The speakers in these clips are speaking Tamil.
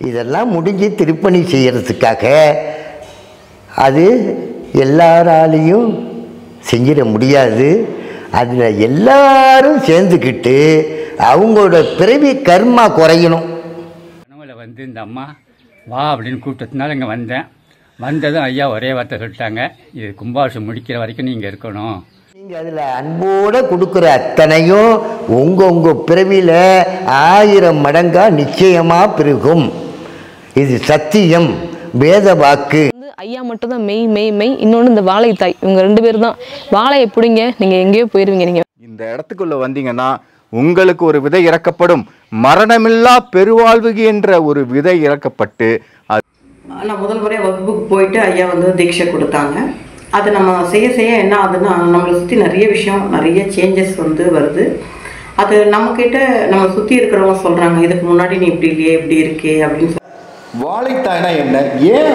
இதெல்லாம் முடிஞ்சு திருப்பணி செய்கிறதுக்காக அது எல்லாராலையும் செஞ்சிட முடியாது. அதில் எல்லாரும் சேர்ந்துக்கிட்டு அவங்களோட பிறவி கர்மா குறையணும். கனவுல இந்த அம்மா வா அப்படின்னு கூப்பிட்டதுனால இங்கே வந்தேன். வந்ததும் ஐயா ஒரே வார்த்தை சொல்லிட்டாங்க, இது கும்பாபிஷேகம் முடிக்கிற வரைக்கும் நீங்கள் இருக்கணும். நீங்கள் அதில் அன்போடு கொடுக்குற அத்தனையும் உங்கள் பிறவியில் 1000 மடங்காக நிச்சயமாக பெருகும். இது சத்தியம், வேத வாக்கு. ஐயா மட்டும் தான் மெய் மெய் மெய். இன்னொன்று இந்த வாழைத்தாய், இவங்க 2 பேர் தான். வாழையை பிடிங்க, நீங்கள் எங்கேயோ போயிடுவீங்க. நீங்கள் இந்த இடத்துக்குள்ள வந்தீங்கன்னா உங்களுக்கு ஒரு விதை இறக்கப்படும். மரணமில்லா பெருவாழ்வு என்ற ஒரு விதை இறக்கப்பட்டு நான் முதல் முறையாக வகுப்புக்கு போயிட்டு ஐயா தீட்சை கொடுத்தாங்க. அது நம்ம செய்ய செய்ய என்ன ஆகுதுன்னா நம்மளை சுற்றி நிறைய விஷயம், நிறைய சேஞ்சஸ் வருது. அது நம்மக்கிட்ட நம்ம சுற்றி இருக்கிறவங்க சொல்கிறாங்க, இதுக்கு முன்னாடி நீ இப்படி இல்லையே, இப்படி இருக்கே அப்படின்னு. வாழைத்தாய்னா என்ன? ஏன்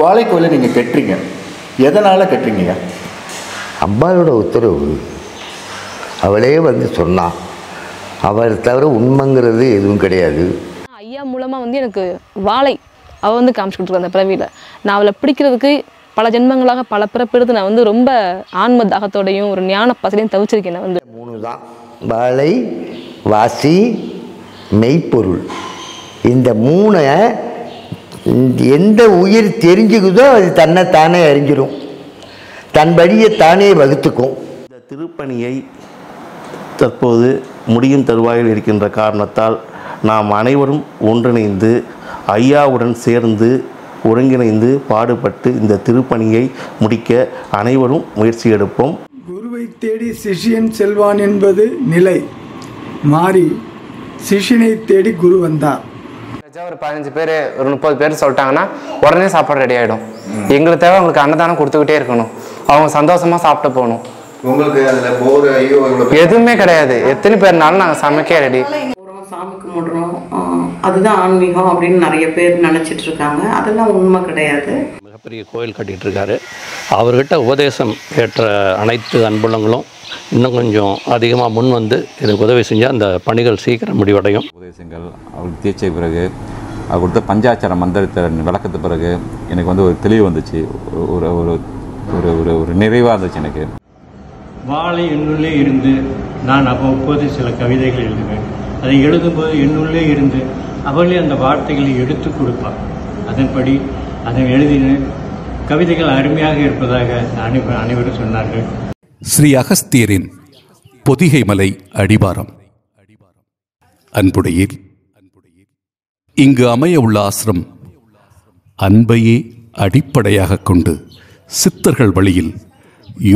வாழைக்கோயிலை நீங்கள் கட்டுறீங்க? எதனால் கட்டுறீங்க? அம்பாளோட உத்தரவு. அவளே சொன்னான். அவர் தவிர உண்மைங்கிறது எதுவும் கிடையாது. ஐயா மூலமாக எனக்கு வாழை அவள் காமிச்சு கொடுத்துருக்கா. அந்த பிறவியில் நான் அவளை பிடிக்கிறதுக்கு பல ஜென்மங்களாக பல பிறப்பெடுத்து நான் ரொம்ப ஆன்ம தாகத்தோடையும் ஒரு ஞான பசலையும் தவிச்சிருக்கேன். நான் 3 தான்: வாழை, வாசி, மெய்ப்பொருள். இந்த 3 எந்த உயிர் தெரிஞ்சுக்குதோ அது தன்னைத்தானே அறிஞ்சிடும், தன் வழியை தானே வகுத்துக்கும். இந்த திருப்பணியை தற்போது முடியும் தருவாயில் இருக்கின்ற காரணத்தால் நாம் அனைவரும் ஒன்றிணைந்து ஐயாவுடன் சேர்ந்து ஒருங்கிணைந்து பாடுபட்டு இந்த திருப்பணியை முடிக்க அனைவரும் முயற்சி எடுப்போம். குருவை தேடி சிஷ்யன் செல்வான் என்பது நிலை மாறி சிஷ்யனை தேடி குரு வந்தார். ஒரு 15 பேர் ஒரு 30 பேர் சொல்லிட்டாங்கன்னா உடனே சாப்பாடு ரெடி ஆகிடும். எங்களுக்கு தேவை அவங்களுக்கு அன்னதானம் கொடுத்துக்கிட்டே இருக்கணும், அவங்க சந்தோஷமா சாப்பிட்டு போகணும். உங்களுக்கு அதில் போர் ஐயோ எதுவுமே கிடையாது. எத்தனை பேர்னாலும் நாங்கள் சமைக்க ரெடி. சாமி கும்பிடுறோம், அதுதான் ஆன்மீகம் அப்படின்னு நிறைய பேர் நினச்சிட்டு இருக்காங்க. அதெல்லாம் உண்மை கிடையாது. மிகப்பெரிய கோயில் கட்டிகிட்டு இருக்காரு. அவர்கிட்ட உபதேசம் ஏற்ற அனைத்து அன்புள்ளங்களும் இன்னும் கொஞ்சம் அதிகமாக முன் இதுக்கு உதவி செஞ்சால் அந்த பணிகள் சீக்கிரம் முடிவடையும். உபதேசங்கள் அவருக்கு தீட்சை பிறகு அவர் கொடுத்த பஞ்சாட்சர மந்திரத்தை விளக்கத்து பிறகு எனக்கு ஒரு தெளிவு வந்துச்சு, ஒரு ஒரு ஒரு ஒரு நிறைவாக இருந்துச்சு எனக்கு. வாழை என்னுள்ளே இருந்து நான் அவ்வப்போது சில கவிதைகள் எழுதுவேன். அதை எழுதும்போது என்னுள்ளே இருந்து அவளே அந்த வார்த்தைகளை எடுத்து கொடுப்பார். அதன்படி அதை எழுதின கவிதைகள் அருமையாக இருப்பதாக அனைவரும் சொன்னார்கள். ஸ்ரீ அகஸ்தியரின் பொதிகை மலை அடிவாரம். அன்புடையீர், இங்கு அமைய உள்ள ஆசிரம் அன்பையே அடிப்படையாக கொண்டு சித்தர்கள் வழியில்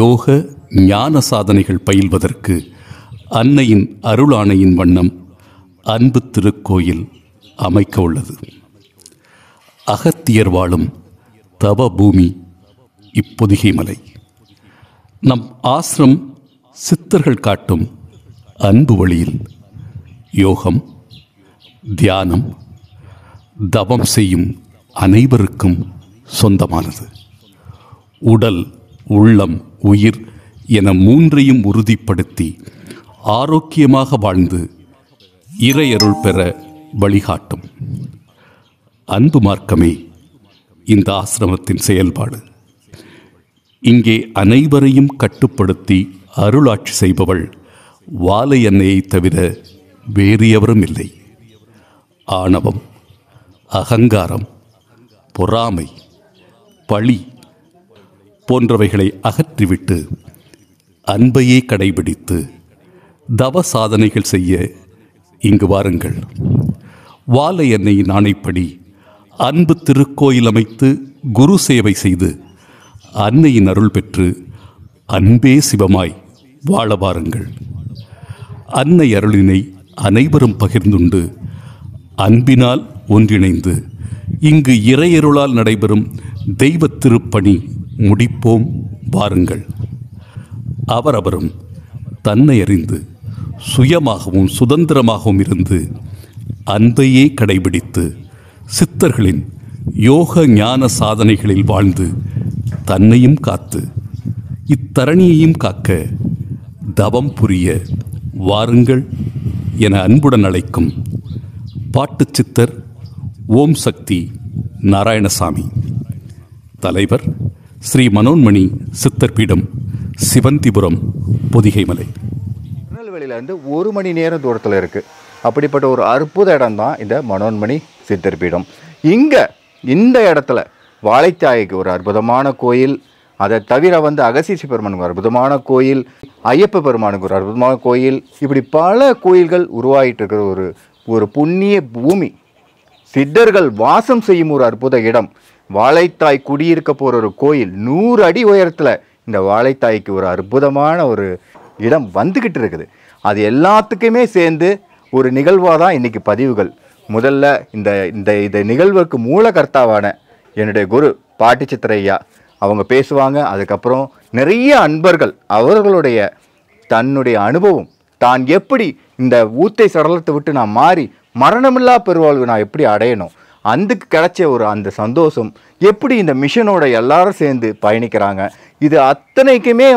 யோக ஞான சாதனைகள் பயில்வதற்கு அன்னையின் அருளாணையின் வண்ணம் அன்பு திருக்கோயில் அமைக்க உள்ளது. அகத்தியர் வாழும் தவ பூமி இப்பொதிகை மலை. நம் ஆசிரம் சித்தர்கள் காட்டும் அன்பு வழியில் யோகம், தியானம், தவம் செய்யும் அனைவருக்கும் சொந்தமானது. உடல், உள்ளம், உயிர் என 3ஐயும் உறுதிப்படுத்தி ஆரோக்கியமாக வாழ்ந்து இறையருள் பெற வழிகாட்டும் அன்பு மார்க்கமே இந்த ஆசிரமத்தின் செயல்பாடு. இங்கே அனைவரையும் கட்டுப்படுத்தி அருளாட்சி செய்பவள் வாலை அன்னையை தவிர வேறு எவரும் இல்லை. ஆணவம், அகங்காரம், பொறாமை, பழி போன்றவைகளை அகற்றிவிட்டு அன்பையே கடைபிடித்து தவ சாதனைகள் செய்ய இங்கு வாருங்கள். வாலை அன்னையின் ஆணைப்படி அன்பு திருக்கோயில் அமைத்து குரு சேவை செய்து அன்னையின் அருள் பெற்று அன்பே சிவமாய் வாழ வாருங்கள். அன்னை அருளினை அனைவரும் பகிர்ந்துண்டு அன்பினால் ஒன்றிணைந்து இங்கு இறையருளால் நடைபெறும் தெய்வ திருப்பணி முடிப்போம் வாருங்கள். அவரவரும் தன்னை அறிந்து சுயமாகவும் சுதந்திரமாகவும் இருந்து அன்பையே கடைபிடித்து சித்தர்களின் யோக ஞான சாதனைகளில் வாழ்ந்து தன்னையும் காத்து இத்தரணியையும் காக்க தவம் புரிய வாருங்கள் என அன்புடன் அழைக்கும் பாட்டுச் சித்தர் ஓம் சக்தி நாராயணசாமி. தலைவர் ஸ்ரீ மனோன்மணி சித்தர் பீடம், சிவந்திபுரம், பொதிகைமலை. திருநெல்வேலியிலேருந்து 1 மணி நேரம் தூரத்தில் இருக்குது. அப்படிப்பட்ட ஒரு அற்புத இடம் தான் இந்த மனோன்மணி சித்தர் பீடம். இங்கே இந்த இடத்துல வாழைத்தாய்க்கு ஒரு அற்புதமான கோயில், அதை தவிர அகசீசி பெருமானுக்கு ஒரு அற்புதமான கோயில், ஐயப்ப பெருமானுக்கு ஒரு அற்புதமான கோயில், இப்படி பல கோயில்கள் உருவாகிட்டு இருக்கிற ஒரு புண்ணிய பூமி, சித்தர்கள் வாசம் செய்யும் ஒரு அற்புத இடம். வாழைத்தாய் குடியிருக்க போகிற ஒரு கோயில், 100 அடி உயரத்தில் இந்த வாழைத்தாய்க்கு ஒரு அற்புதமான ஒரு இடம் வந்துக்கிட்டு இருக்குது. அது எல்லாத்துக்குமே சேர்ந்து ஒரு நிகழ்வாக தான் இன்றைக்கி பதிவுகள். முதல்ல இந்த இந்த இந்த நிகழ்வுக்கு மூலகர்த்தாவான என்னுடைய குரு பாட்டி சித்திரையா அவங்க பேசுவாங்க. அதுக்கப்புறம் நிறைய அன்பர்கள் அவர்களுடைய தன்னுடைய அனுபவம், தான் எப்படி இந்த ஊத்தை சடலத்தை விட்டு நான் மாறி மரணமில்லா பெருவாழ்வு நான் எப்படி அடையணும், அதுக்கு கிடைச்ச அந்த சந்தோஷம், எப்படி இந்த மிஷனோட எல்லாரும் சேர்ந்து பயணிக்கிறாங்க, இது அத்தனைக்குமே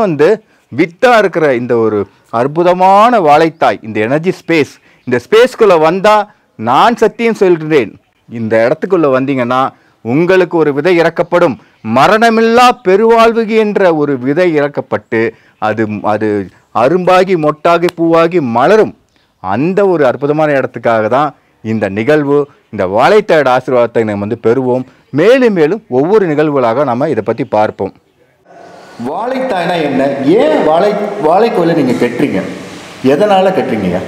வித்தா இருக்கிற இந்த ஒரு அற்புதமான வாழைத்தாய், இந்த எனர்ஜி ஸ்பேஸ், இந்த ஸ்பேஸ்க்குள்ளே வந்தால் நான் சத்தியம் சொல்கிறேன், இந்த இடத்துக்குள்ளே வந்தீங்கன்னா உங்களுக்கு ஒரு விதை இறக்கப்படும், மரணமில்லா பெருவாழ்வு என்ற ஒரு விதை இறக்கப்பட்டு அது அது அரும்பாகி மொட்டாகி பூவாகி மலரும். அந்த ஒரு அற்புதமான இடத்துக்காக தான் இந்த நிகழ்வு. இந்த வாழைத்தாயோட ஆசீர்வாதத்தை நம்ம பெறுவோம். மேலும் மேலும் ஒவ்வொரு நிகழ்வுகளாக நம்ம இதை பற்றி பார்ப்போம். வாழைத்தாய்னா என்ன, ஏன் வாழைக்கோயிலை நீங்கள் கட்டுறீங்க, எதனால் கட்டுறீங்க?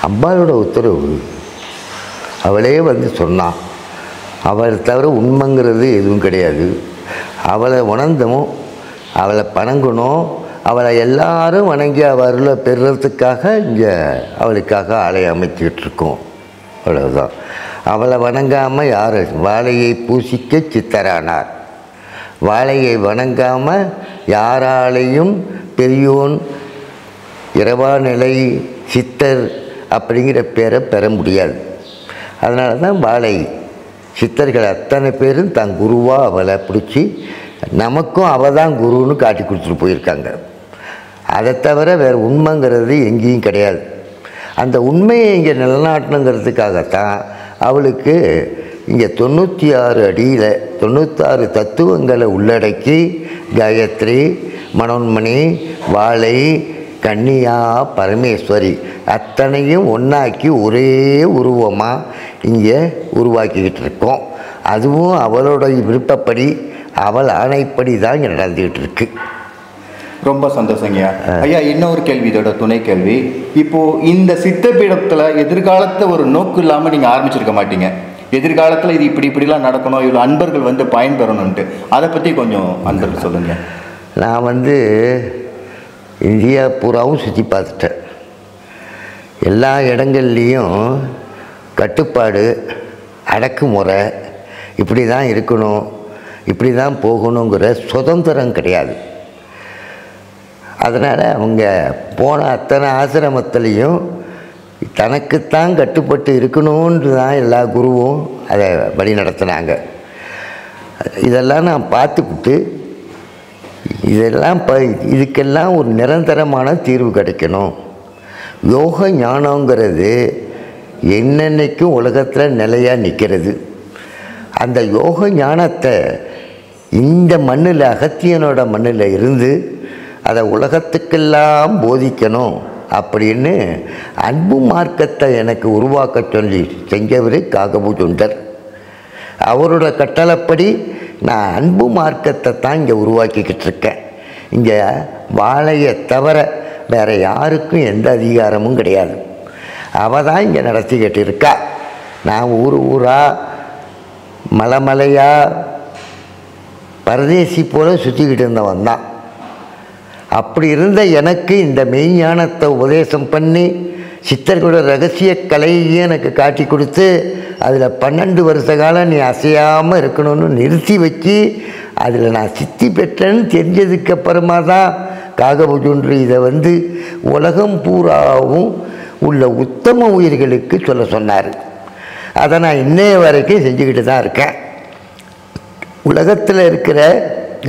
அம்பாளோட உத்தரவு. அவளே சொன்னான். அவளை தவிர உண்மைங்கிறது எதுவும் கிடையாது. அவளை உணர்ந்தமும், அவளை வணங்கணும், அவளை எல்லாரும் வணங்கி அவளை பெறுறதுக்காக இங்கே அவளுக்காக ஆலயம் அமைச்சிக்கிட்டு இருக்கோம். அவ்வளவுதான். அவளை வணங்காமல் யார்? வாழையை பூசிக்க சித்தரானார். வாழையை வணங்காமல் யாராலையும் பெரியோன் இரவாநிலை சித்தர் அப்படிங்கிற பேரை பெற முடியாது. அதனால தான் வாழை சித்தர்கள் அத்தனை பேரும் தன் குருவாக அவளை பிடிச்சி நமக்கும் அவள் தான் குருன்னு காட்டி கொடுத்துட்டு போயிருக்காங்க. அதை தவிர வேறு உண்மைங்கிறது எங்கேயும் கிடையாது. அந்த உண்மையை இங்கே நிலநாட்டணுங்கிறதுக்காகத்தான் அவளுக்கு இங்கே 96 அடியில் 96 தத்துவங்களை உள்ளடக்கி காயத்ரி, மனோன்மணி, வாழை, கன்னியா, பரமேஸ்வரி அத்தனையும் ஒன்றாக்கி ஒரே உருவமாக இங்கே உருவாக்கிக்கிட்டு இருக்கோம். அதுவும் அவளோட விருப்பப்படி, அவள் ஆணைப்படி தான் இங்கே நடந்துக்கிட்டு இருக்கு. ரொம்ப சந்தோஷங்க ஐயா. இன்னொரு கேள்வி, இதோட துணை கேள்வி. இப்போது இந்த சித்தப்பீடத்தில் எதிர்காலத்தை ஒரு நோக்கு இல்லாமல் நீங்கள் ஆரம்பிச்சிருக்க மாட்டீங்க. எதிர்காலத்தில் இது இப்படிலாம் நடக்கணும், இவ்வளோ அன்பர்கள் பயன்பெறணுன்ட்டு, அதை பற்றி கொஞ்சம் அன்பர்கள் சொல்லுங்கள். நான் இந்தியா பூராவும் சுற்றி பார்த்துட்டேன். எல்லா இடங்கள்லேயும் கட்டுப்பாடு, அடக்குமுறை, இப்படி தான் இருக்கணும், இப்படி தான் போகணுங்கிற சுதந்திரம் கிடையாது. அதனால் அவங்க போன அத்தனை ஆசிரமத்திலையும் தனக்குத்தான் கட்டுப்பட்டு இருக்கணும்னு தான் எல்லா குருவும் அதை வழி நடத்தினாங்க. இதெல்லாம் நான் பார்த்துக்கிட்டு இதுக்கெல்லாம் ஒரு நிரந்தரமான தீர்வு கிடைக்கணும். யோக ஞானங்கிறது என்னென்னைக்கும் உலகத்தில் நிலையாக நிற்கிறது. அந்த யோக ஞானத்தை இந்த மண்ணில், அகத்தியனோட மண்ணில் இருந்து அதை உலகத்துக்கெல்லாம் போதிக்கணும் அப்படின்னு அன்பு மார்க்கத்தை எனக்கு உருவாக்க சொல்லி செஞ்சவர் காகபூஜுண்டர். அவரோட கட்டளைப்படி நான் அன்பு மார்க்கத்தை தான் இங்கே உருவாக்கிக்கிட்டு இருக்கேன். இங்கே வாழையை தவிர வேறு யாருக்கும் எந்த அதிகாரமும் கிடையாது. அவள் தான் இங்கே நடத்திக்கிட்டு இருக்கா. நான் ஊராக மலையாக பரதேசி போல் சுற்றிக்கிட்டு இருந்தவன் தான். அப்படி இருந்த எனக்கு இந்த மெய்ஞானத்தை உபதேசம் பண்ணி சித்தர்களோட ரகசிய கலையை எனக்கு காட்டி கொடுத்து அதில் 12 வருஷ காலம் நீ அசையாமல் இருக்கணும்னு நிறுத்தி வச்சு அதில் நான் சித்தி பெற்றேன்னு தெரிஞ்சதுக்கு அப்புறமா தான் காகபூஜுன்று இதை உலகம் பூராவும் உள்ள உத்தம உயிர்களுக்கு சொல்ல சொன்னார். அதை நான் இன்னைய வரைக்கும் செஞ்சுக்கிட்டு தான் இருக்கேன். உலகத்தில் இருக்கிற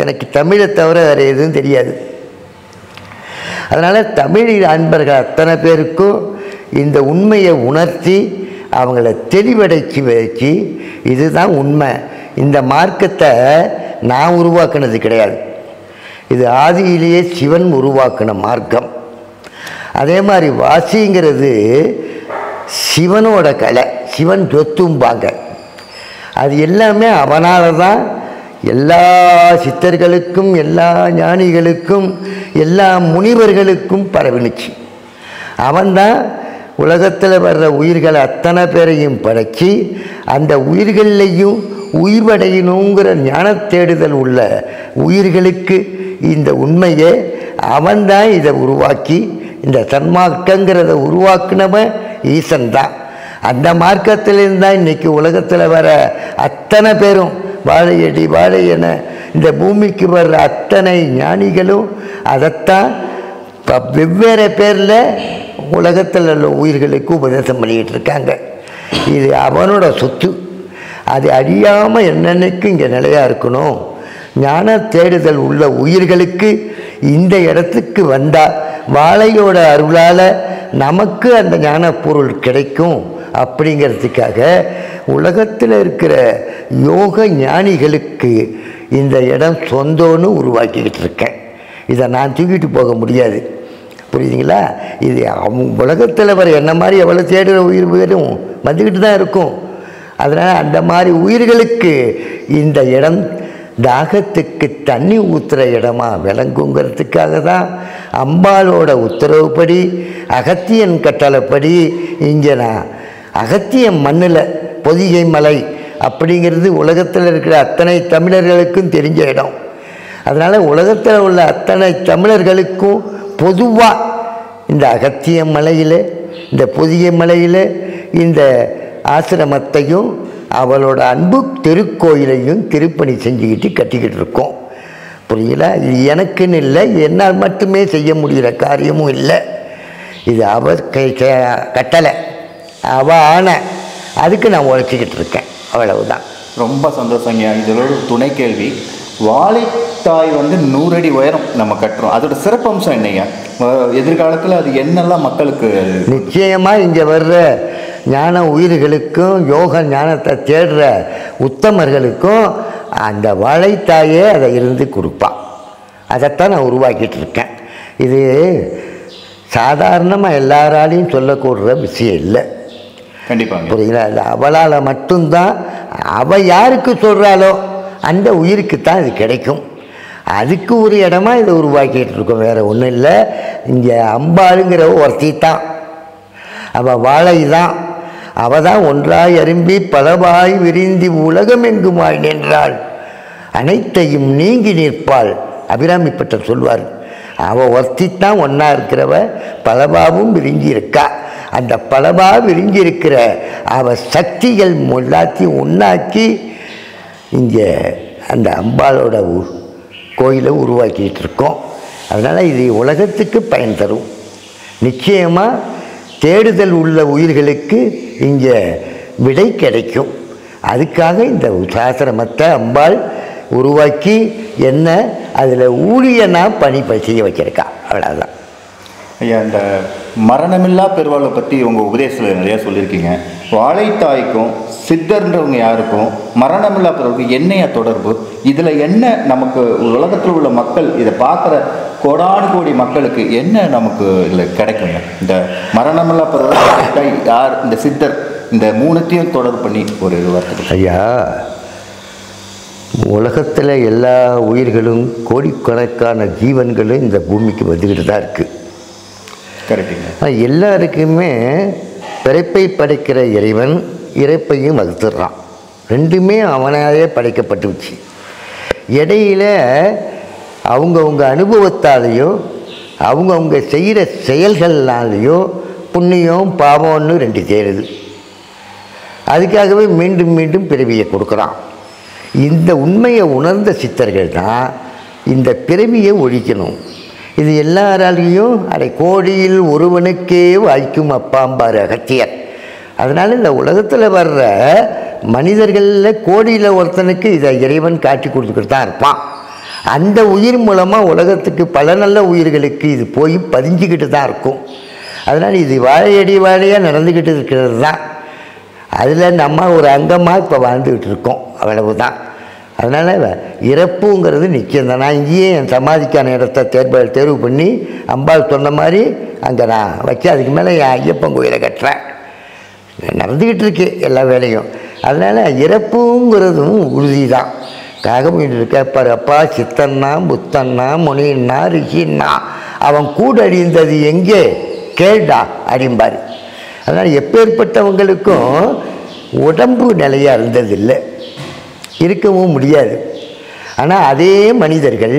எனக்கு தமிழை தவிர வேறு எதுவும் தெரியாது. அதனால் தமிழ் அன்பர்கள் அத்தனை பேருக்கும் இந்த உண்மையை உணர்த்தி அவங்கள தெளிவடைச்சி வச்சு இதுதான் உண்மை, இந்த மார்க்கத்தை நான் உருவாக்குனது கிடையாது, இது ஆதியிலேயே சிவன் உருவாக்கின மார்க்கம். அதே மாதிரி வாசிங்கிறது சிவனோட கலை, சிவன் சொத்தும்பாங்க. அது எல்லாமே அவனால தான் எல்லா சித்தர்களுக்கும் எல்லா ஞானிகளுக்கும் எல்லா முனிவர்களுக்கும் பரவினுச்சு. அவன்தான் உலகத்தில் வர்ற உயிர்கள் அத்தனை பேரையும் படைச்சி அந்த உயிர்களையும் உயிர்வடையணுங்கிற ஞான தேடுதல் உள்ள உயிர்களுக்கு இந்த உண்மையை அவன்தான் இதை உருவாக்கி இந்த சன்மார்க்கங்கிறத உருவாக்குனவன் ஈசன் தான். அந்த மார்க்கத்திலிருந்து தான் இன்றைக்கி உலகத்தில் வர அத்தனை பேரும் வாழையடி வாழையென இந்த பூமிக்கு வர்ற அத்தனை ஞானிகளும் அதைத்தான் வெவ்வேறு பேரில் உலகத்தில் உள்ள உயிர்களுக்கு உபதேசம் பண்ணிக்கிட்டு இருக்காங்க. இது அவனோட சொத்து, அது அழியாமல் என்னென்னைக்கு இங்கே நிலையாக இருக்கணும். ஞான தேடுதல் உள்ள உயிர்களுக்கு இந்த இடத்துக்கு வந்தால் வாழையோட அருளால் நமக்கு அந்த ஞான பொருள் கிடைக்கும் அப்படிங்கிறதுக்காக உலகத்தில் இருக்கிற யோக ஞானிகளுக்கு இந்த இடம் சொந்தம்னு உருவாக்கிக்கிட்டு இருக்கேன். இதை நான் தூக்கிட்டு போக முடியாது, புரியுதுங்களா? இது உலகத்தில் வர என்ன மாதிரி எவ்வளோ தேடுகிற உயிர் பேரும் வந்துக்கிட்டு தான் இருக்கும். அதனால் அந்த மாதிரி உயிர்களுக்கு இந்த இடம் தாகத்துக்கு தண்ணி ஊற்றுற இடமா விளங்குங்கிறதுக்காக தான் அம்பாளோட உத்தரவுப்படி அகத்தியன் கட்டளைப்படி இங்கே நான் அகத்தியம் மண்ணில் பொதிகை மலை அப்படிங்கிறது உலகத்தில் இருக்கிற அத்தனை தமிழர்களுக்கும் தெரிஞ்ச இடம். அதனால் உலகத்தில் உள்ள அத்தனை தமிழர்களுக்கும் பொதுவாக இந்த அகத்திய மலையில் இந்த பொதிகை மலையில் இந்த ஆசிரமத்தையும் அவளோட அன்பு திருக்கோயிலையும் திருப்பணி செஞ்சுக்கிட்டு கட்டிக்கிட்டு இருக்கோம். புரியுங்களா? இது எனக்குன்னு இல்லை, என்னால் மட்டுமே செய்ய முடிகிற காரியமும் இல்லை. இது அவ கட்டளை, அவ ஆன, அதுக்கு நான் உழைச்சிக்கிட்டு இருக்கேன், அவ்வளவுதான். ரொம்ப சந்தோஷங்க. இதில் ஒரு துணை கேள்வி, வாழைத்தாய் 100 அடி உயரம் நம்ம கட்டுறோம், அதோட சிறப்பம்சம் என்னையா? எதிர்காலத்தில் அது என்னெல்லாம் மக்களுக்கு? நிச்சயமாக இங்கே வர்ற ஞான உயிர்களுக்கும் யோக ஞானத்தை தேடுற உத்தமர்களுக்கும் அந்த வாழைத்தாயே அதை இருந்து கொடுப்பான். அதைத்தான் நான் உருவாக்கிட்டு இருக்கேன். இது சாதாரணமாக எல்லாராலையும் சொல்லக்கூடுற விஷயம் இல்லை. கண்டிப்பாக புரியுங்களா? அது அவளால் மட்டும்தான், அவள் யாருக்கு சொல்கிறாளோ அந்த உயிருக்கு தான் இது கிடைக்கும். அதுக்கு ஒரு இடமா இதை உருவாக்கிட்டு இருக்கோம், வேறு ஒன்றும் இல்லை. இங்கே அம்பாளுங்கிற ஒருத்தி தான், அவள் வாழை தான், அவள் தான் ஒன்றாய் அரும்பி பலவாய் விரிந்தி உலகமெங்குமாய் நின்றாள், அனைத்தையும் நீங்கி நிற்பாள். அபிராமி பட்டர் சொல்வார், அவள் ஒருத்தி தான் ஒன்றா இருக்கிறவ, பலவாவும் விரிஞ்சி இருக்கா. அந்த பலவா விரிஞ்சி இருக்கிற அவள் சக்திகள் எல்லாத்தையும் ஒன்றாக்கி இங்கே அந்த அம்பாளோட கோயிலை உருவாக்கிட்டு இருக்கோம். அதனால் இது உலகத்துக்கு பயன் தரும். நிச்சயமாக தேடுதல் உள்ள உயிர்களுக்கு இங்கே விடை கிடைக்கும். அதுக்காக இந்த சாஸ்திரமத்தை அம்பாள் உருவாக்கி என்ன அதில் ஊழியனா பணி செய்ய வச்சிருக்கா, அவ்வளோதான். ஐயா, இந்த மரணமில்லா பெருவாளை பற்றி உங்கள் உபதேசத்தில் நிறையா சொல்லியிருக்கீங்க. வாழைத்தாய்க்கும் சித்தர்ன்றவங்க யாருக்கும் மரணமில்லா பெருவாளுக்கும் என்னையா தொடர்பு? இதில் என்ன நமக்கு உலகத்தில் உள்ள மக்கள் இதை பார்க்குற கோடானு கோடி மக்களுக்கு என்ன நமக்கு இதில் கிடைக்குங்க? இந்த மரணமில்லா பெருவாள் யார், இந்த சித்தர், இந்த மூணுத்தையும் தொடர்பு பண்ணி ஒரு வார்த்தை. ஐயா, உலகத்தில் எல்லா உயிர்களும் கோடிக்கணக்கான ஜீவன்களும் இந்த பூமிக்கு வந்துக்கிட்டு தான் இருக்குது. கரெக்டுங்க. எல்லாருக்குமே பிறப்பை படைக்கிற இறைவன் இறப்பையும் வகுத்துடுறான். ரெண்டுமே அவனாலே படைக்கப்பட்டுச்சு. இடையில அவங்கவுங்க அனுபவத்தாலேயோ அவங்கவுங்க செய்கிற செயல்கள்னாலேயோ புண்ணியம் பாவம்னு ரெண்டு சேருது. அதுக்காகவே மீண்டும் மீண்டும் பிறவியை கொடுக்குறான். இந்த உண்மையை உணர்ந்த சித்தர்கள் தான் இந்த பிறவியை ஒழிக்கணும். இது எல்லாராலையும் அரை கோடியில் ஒருவனுக்கே வாய்க்கும் அப்பாம்பார் அகத்தியர். அதனால் இந்த உலகத்தில் வர்ற மனிதர்களில் கோடியில் ஒருத்தனுக்கு இதை இறைவன் காட்டி கொடுத்துக்கிட்டு தான் இருப்பான். அந்த உயிர் மூலமாக உலகத்துக்கு பல நல்ல உயிர்களுக்கு இது போய் பதிஞ்சிக்கிட்டு தான் இருக்கும். அதனால் இது வாழையடி வாழையாக நடந்துக்கிட்டு இருக்கிறது தான். அதில் நம்ம ஒரு அங்கமாக இப்போ வாழ்ந்துக்கிட்டு இருக்கோம், அவ்வளவு தான். அதனால் இறப்புங்கிறது நிச்சயம் தான். நான் இங்கேயே என் சமாதிக்கான இடத்த தேர்வு பண்ணி அம்பாள் சொன்ன மாதிரி அங்கே நான் வச்சு அதுக்கு மேலே என் ஐயப்பன் கோயிலை கட்டுறேன். நடந்துக்கிட்டு இருக்கு எல்லா வேலையும். அதனால் இறப்புங்கிறதும் உறுதி தான். காகமீன் கேட்பார், அப்பா சித்தன்னா புத்தன்னா முனின்னா ரிஷின்னா அவன் கூட அடிந்தது எங்கே கேள்டா அடிம்பார். அதனால் எப்பேற்பட்டவங்களுக்கும் உடம்பு நிலையாக இருந்ததில்லை, இருக்கவும் முடியாது. ஆனால் அதே மனிதர்கள்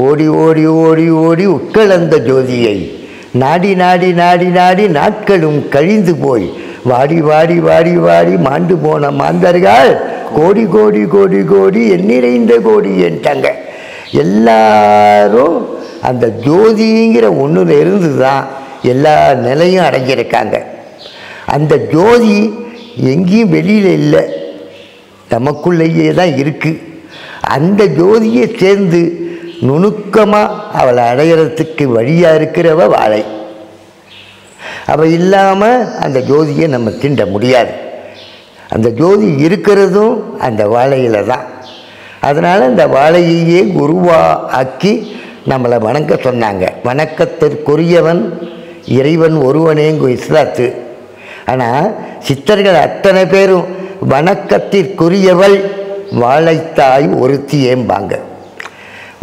ஓடி ஓடி ஓடி ஓடி உட்கலந்த ஜோதியை நாடி நாடி நாடி நாடி நாட்களும் கழிந்து போய் வாடி வாடி வாடி வாடி மாண்டு போன மாந்தர்கள் கோடி கோடி கோடி கோடி எண்ணிறைந்த கோடி என்ட்டாங்க. எல்லாரும் அந்த ஜோதிங்கிற ஒன்றில் இருந்து தான் எல்லா நிலையும் அடங்கியிருக்காங்க. அந்த ஜோதி எங்கேயும் வெளியில் இல்லை, நமக்குள்ளேயே தான் இருக்குது. அந்த ஜோதியை சேர்ந்து நுணுக்கமாக அவளை அடையிறதுக்கு வழியாக இருக்கிறவ வாழை. அவள் இல்லாமல் அந்த ஜோதியை நம்ம திண்ட முடியாது. அந்த ஜோதி இருக்கிறதும் அந்த வாழையில் தான். அதனால் அந்த வாழையையே குருவாக ஆக்கி நம்மளை வணங்க சொன்னாங்க. வணக்கத்திற்குரியவன் இறைவன் ஒருவனேங்கு இஸ்லாத்து. ஆனால் சித்தர்கள் அத்தனை பேரும் வணக்கத்திற்குரியவள் வாழைத்தாய் ஒருத்தி ஏம்பாங்க.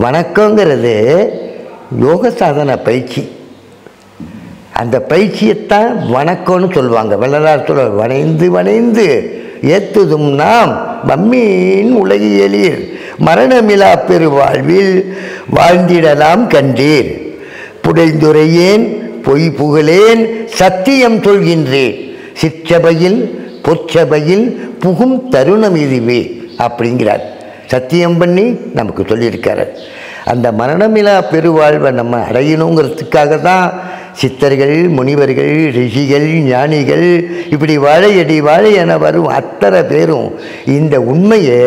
வணக்கங்கிறது யோக சாதன பயிற்சி. அந்த பயிற்சியைத்தான் வணக்கம்னு சொல்லுவாங்க. வள்ளலார் சொல்ல வணைந்து வணைந்து ஏத்துதும் நாம் பம்மீன் உலகியலீர் மரணமிலா பெருவாழ்வில் வாழ்ந்திடலாம் கண்டீர் புடைந்துரையேன் பொய் புகழேன் சத்தியம் சொல்கின்றேன் சிற்றபையில் பொற்சபையில் புகும் தருணம் இதுவே அப்படிங்கிறார். சத்தியம் பண்ணி நமக்கு சொல்லியிருக்காரு. அந்த மரணமிலா பெருவாழ்வை நம்ம அடையணுங்கிறதுக்காக தான் சித்தர்கள், முனிவர்கள், ரிஷிகள், ஞானிகள் இப்படி வாழையடி வாழை என வரும் அத்தனை பேரும் இந்த உண்மையை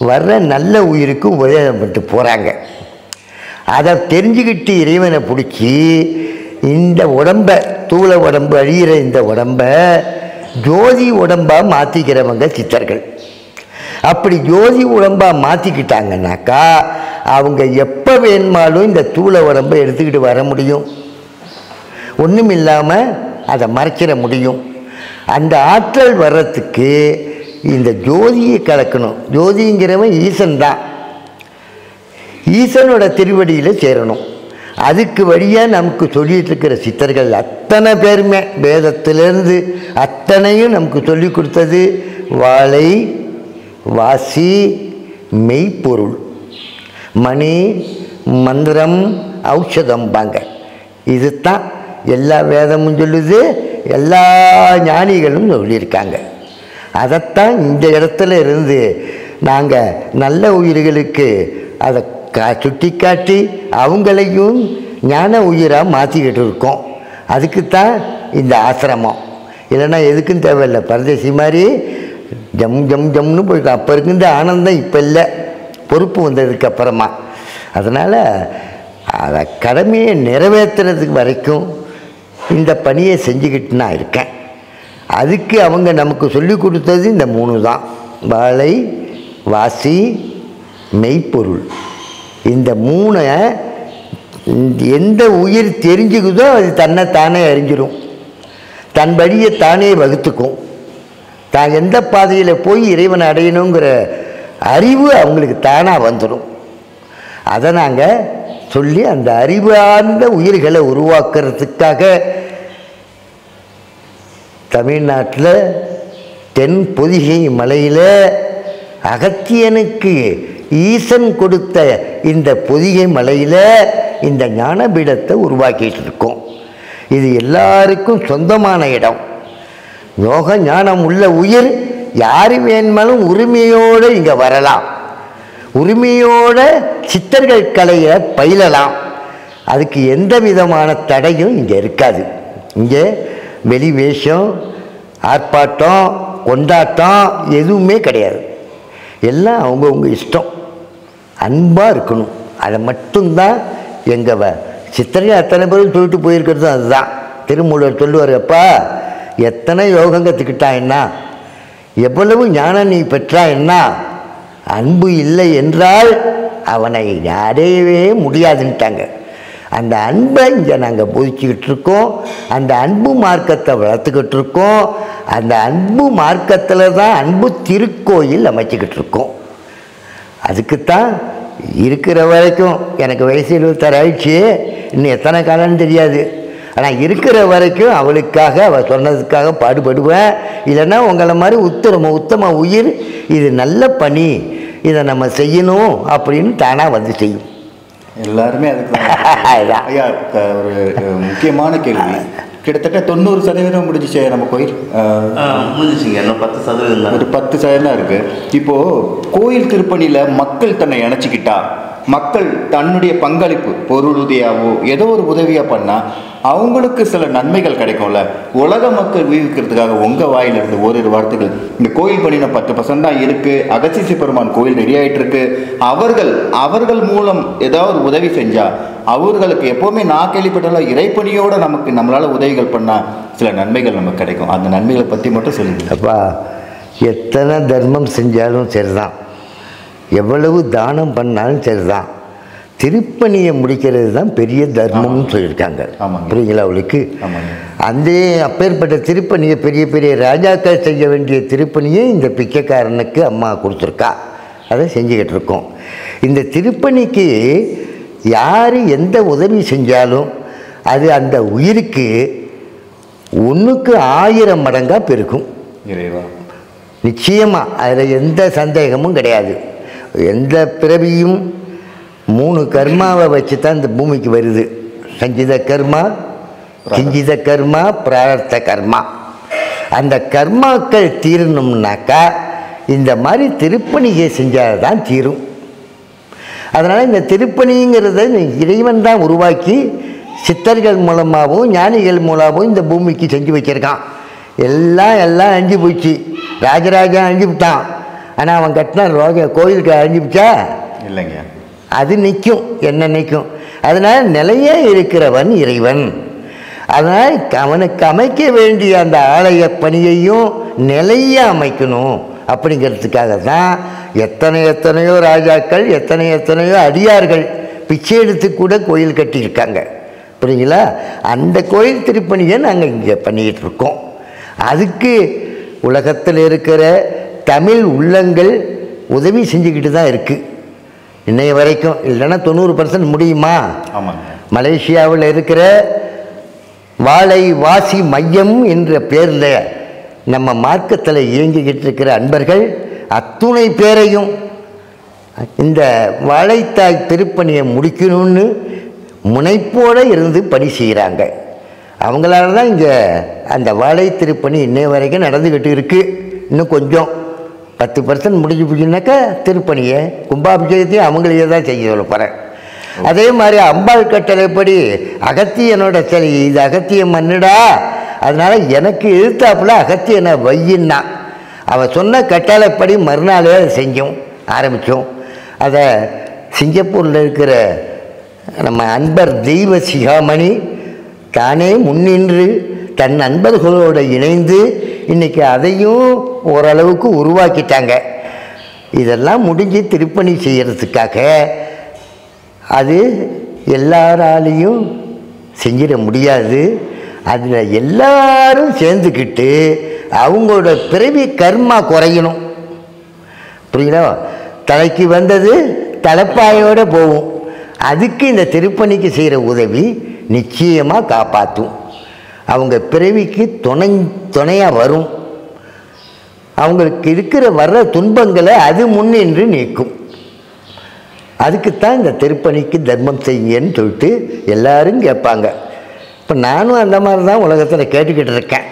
வர்ற நல்ல உயிருக்கு உபதேசம் பண்ணிட்டு போகிறாங்க. அதை தெரிஞ்சுக்கிட்டு இறைவனை பிடிச்சி இந்த உடம்பை, தூள உடம்பு அழிகிற இந்த உடம்பை ஜோதி உடம்பாக மாற்றிக்கிறவங்க சித்தர்கள். அப்படி ஜோதி உடம்பாக மாற்றிக்கிட்டாங்கன்னாக்கா அவங்க எப்போ வேணுமாலும் இந்த தூள உடம்பை எடுத்துக்கிட்டு வர முடியும், ஒன்றும் இல்லாமல் அதை மறைச்சிட முடியும். அந்த ஆற்றல் வர்றதுக்கு இந்த ஜோதியை கலக்கணும். ஜோதிங்கிறவன் ஈசன் தான். ஈசனோட திருவடியில் சேரணும். அதுக்கு வழியாக நமக்கு சொல்லிகிட்டு இருக்கிற சித்தர்கள் அத்தனை பேருமே வேதத்திலேருந்து அத்தனையும் நமக்கு சொல்லி கொடுத்தது வாழை, வாசி, மெய்ப்பொருள், மணி, மந்திரம், ஔஷதம்பாங்க. இதுதான் எல்லா வேதமும் சொல்லுது, எல்லா ஞானிகளும் சொல்லியிருக்காங்க. அதைத்தான் இந்த இடத்துல இருந்து நாங்கள் நல்ல உயிர்களுக்கு அதை சுட்டி காட்டி அவங்களையும் ஞான உயிராக மாற்றிக்கிட்டு இருக்கோம். அதுக்குத்தான் இந்த ஆசிரமம். இல்லைன்னா எதுக்கும் தேவையில்லை. பரதேசி மாதிரி ஜம் ஜம் ஜம்னு போயிட்டு அப்போ இருக்கின்ற ஆனந்தம் இப்போ இல்லை, பொறுப்பு வந்ததுக்கு அப்புறமா. அதனால் அதை கடமையை நிறைவேற்றுறதுக்கு வரைக்கும் இந்த பணியை செஞ்சுக்கிட்டு நான் இருக்கேன். அதுக்கு அவங்க நமக்கு சொல்லி கொடுத்தது இந்த 3 தான்: வாழை, வாசி, மெய்ப்பொருள். இந்த 3 எந்த உயிர் தெரிஞ்சுக்குதோ அது தன்னைத்தானே அறிஞ்சிடும், தன் வழியை தானே வகுத்துக்கும். தான் எந்த பாதையில் போய் இறைவனை அடையணுங்கிற அறிவு அவங்களுக்கு தானாக வந்துடும். அதை நாங்கள் சொல்லி அந்த அறிவார்ந்த உயிர்களை உருவாக்குறதுக்காக தமிழ்நாட்டில் தென் பொதிகை மலையில் அகத்தியனுக்கு ஈசன் கொடுத்த இந்த பொதிகை மலையில் இந்த ஞானபீடத்தை உருவாக்கிட்டு இருக்கோம். இது எல்லாருக்கும் சொந்தமான இடம். யோக ஞானம் உள்ள உயிர் யார் வேணுமாலும் உரிமையோடு இங்கே வரலாம், உரிமையோடு சித்தர்கள் கலையை பயிலலாம். அதுக்கு எந்த விதமான தடையும் இங்கே இருக்காது. இங்கே வெளி வேஷம், ஆர்ப்பாட்டம், கொண்டாட்டம் எதுவுமே கிடையாது. எல்லாம் அவங்கவுங்க இஷ்டம். அன்பாக இருக்கணும். அதை மட்டும்தான் எங்கள் சித்தர்கள் அத்தனை பேரும் சொல்லிட்டு போயிருக்கிறது அதுதான். திருமூலர் சொல்லுவார், அப்பா எத்தனை யோகம் கற்றுக்கிட்டா என்ன, எவ்வளவு ஞானம் நீ பெற்றா என்ன, அன்பு இல்லை என்றால் அவனை அடையவே முடியாதுன்ட்டாங்க. அந்த அன்பை இங்கே நாங்கள் போதிச்சுக்கிட்டு இருக்கோம். அந்த அன்பு மார்க்கத்தை வளர்த்துக்கிட்டு இருக்கோம். அந்த அன்பு மார்க்கத்தில் தான் அன்பு திருக்கோயில் அமைச்சிக்கிட்டு இருக்கோம். அதுக்குத்தான் இருக்கிற வரைக்கும், எனக்கு வயசு 26 ஆயிடுச்சு, இன்னும் எத்தனை காலம்னு தெரியாது, ஆனால் இருக்கிற வரைக்கும் அவளுக்காக, அவள் சொன்னதுக்காக பாடுபடுவேன். இல்லைன்னா உங்களை மாதிரி உத்தம உயிர் இது நல்ல பணி, இதை நம்ம செய்யணும் அப்படின்னு தானாக வந்து செய்யும். எல்லாருமே அதுக்கு ஐயா ஒரு முக்கியமான கேள்வி. கிட்டத்தட்ட 90% முடிஞ்சிச்சு நம்ம கோயில். முடிஞ்சிச்சுங்க, இன்னும் 10% ஒரு 10% தான் இருக்குது. இப்போது கோயில் திருப்பணியில் மக்கள் தன்னை இணைச்சிக்கிட்டா, மக்கள் தன்னுடைய பங்களிப்பு பொருளுதவியாவோ ஏதோ ஒரு உதவியாக பண்ணால் அவங்களுக்கு சில நன்மைகள் கிடைக்கும்ல. உலக மக்கள் வீவிக்கிறதுக்காக உங்கள் வாயிலிருந்து ஓரிரு வார்த்தைகள், இந்த கோயில் பணியின 10% தான் இருக்குது, அகஸ்தீஸ்வர பெருமான் கோயில் ரெடி ஆகிட்டு இருக்கு, அவர்கள் மூலம் ஏதாவது உதவி செஞ்சால் அவர்களுக்கு எப்போவுமே நான் கேள்விப்பட்டாலும் இறைப்பணியோடு நம்மளால் உதவிகள் பண்ணால் சில நன்மைகள் நமக்கு கிடைக்கும். அந்த நன்மைகளை பற்றி மட்டும் சொல்லுங்கள். அப்பா, எத்தனை தர்மம் செஞ்சாலும் சரிதான், எவ்வளவு தானம் பண்ணாலும் சரிதான், திருப்பணியை முடிக்கிறது தான் பெரிய தர்மம்னு சொல்லியிருக்காங்க. புரியுங்களா அவளுக்கு? அந்த அப்பேற்பட்ட திருப்பணியை பெரிய பெரிய ராஜாக்கள் செய்ய வேண்டிய திருப்பணியை இந்த பிச்சைக்காரனுக்கு அம்மா கொடுத்துருக்கா. அதை செஞ்சுக்கிட்டு இருக்கோம். இந்த திருப்பணிக்கு யார் எந்த உதவி செஞ்சாலும் அது அந்த உயிருக்கு 1க்கு 1000 மடங்காக பெருகும். நிச்சயமாக அதில் எந்த சந்தேகமும் கிடையாது. எந்த பிறவியும் 3 கர்மாவை வச்சு தான் இந்த பூமிக்கு வருது. சஞ்சித கர்மா, கிஞ்சித கர்மா, பிரார்த்த கர்மா. அந்த கர்மாக்கள் தீரணும்னாக்கா இந்த மாதிரி திருப்பணியை செஞ்சால் தான் தீரும். அதனால் இந்த திருப்பணிங்கிறத இறைவன் தான் உருவாக்கி சித்தர்கள் மூலமாகவும் ஞானிகள் மூலமாகவும் இந்த பூமிக்கு செஞ்சு வச்சுருக்கான். எல்லாம் அழிஞ்சு போச்சு. ராஜராஜா அழிஞ்சு விட்டான். ஆனால் அவன் கட்டின கோயிலுக்கு அழிஞ்சு விட்டா இல்லைங்க, அது நிற்கும், என்ன நிற்கும். அதனால் நிலையே இருக்கிறவன் இறைவன். அதனால் அவனுக்கு அமைக்க வேண்டிய அந்த ஆலய பணியையும் நிலைய அமைக்கணும். அப்படிங்கிறதுக்காக தான் எத்தனையோ ராஜாக்கள், எத்தனையோ அடியார்கள் பிச்சை எடுத்து கூட கோயில் கட்டியிருக்காங்க. புரியுங்களா? அந்த கோயில் திருப்பணியை நாங்கள் இங்கே பண்ணிக்கிட்டு இருக்கோம். அதுக்கு உலகத்தில் இருக்கிற தமிழ் உள்ளங்கள் உதவி செஞ்சுக்கிட்டு தான் இருக்குது இன்னைய வரைக்கும். இல்லைன்னா 90% முடியுமா? மலேசியாவில் இருக்கிற வாழை வாசி மையம் என்ற பேரில் நம்ம மார்க்கத்தில் இயங்கிக்கிட்டு இருக்கிற அன்பர்கள் அத்துணை பேரையும் இந்த வாழைத்தாய் திருப்பணியை முடிக்கணும்னு முனைப்போடு இருந்து பணி செய்கிறாங்க. அவங்களால தான் இங்கே அந்த வாழை திருப்பணி இன்னைய வரைக்கும் நடந்துக்கிட்டு இருக்குது. இன்னும் கொஞ்சம் 10% முடிஞ்சு போச்சுனாக்கா திருப்பணியை கும்பாபிஷேகத்தையும் அவங்களையே தான் செய்ய சொல்ல போகிறேன். அதே மாதிரி அம்பாள் கட்டளைப்படி அகத்தியனோட சரி, இது அகத்திய மண்ணுடா, அதனால் எனக்கு எதிர்த்தாப்புல அகத்தியனை வையின்னா அவள் சொன்ன கட்டளைப்படி மறுநாளே அதை செஞ்சோம், ஆரம்பித்தோம். அதை சிங்கப்பூரில் இருக்கிற நம்ம அன்பர் தெய்வ சிகாமணி தானே முன்னின்று தன் நண்பர்களோடு இணைந்து இன்றைக்கி அதையும் ஓரளவுக்கு உருவாக்கிட்டாங்க. இதெல்லாம் முடிஞ்சு திருப்பணி செய்கிறதுக்காக அது எல்லாராலையும் செஞ்சிட முடியாது. அதில் எல்லாரும் சேர்ந்துக்கிட்டு அவங்களோட பிறவி கர்மா குறையணும். புரியுதா? தலைக்கு வந்தது தலைப்பாயோடு போகும். அதுக்கு இந்த திருப்பணிக்கு செய்கிற உதவி நிச்சயமாக காப்பாற்றும். அவங்க பிறவிக்கு துணையாக வரும். அவங்களுக்கு இருக்கிற வர்ற துன்பங்களை அது முன்னின்று நீக்கும். அதுக்குத்தான் இந்த திருப்பணிக்கு தர்மம் செய்யுங்கன்னு சொல்லிட்டு எல்லாரும் கேட்பாங்க. இப்போ நானும் அந்த மாதிரி தான் உலகத்தில் கேட்டுக்கிட்டு இருக்கேன்.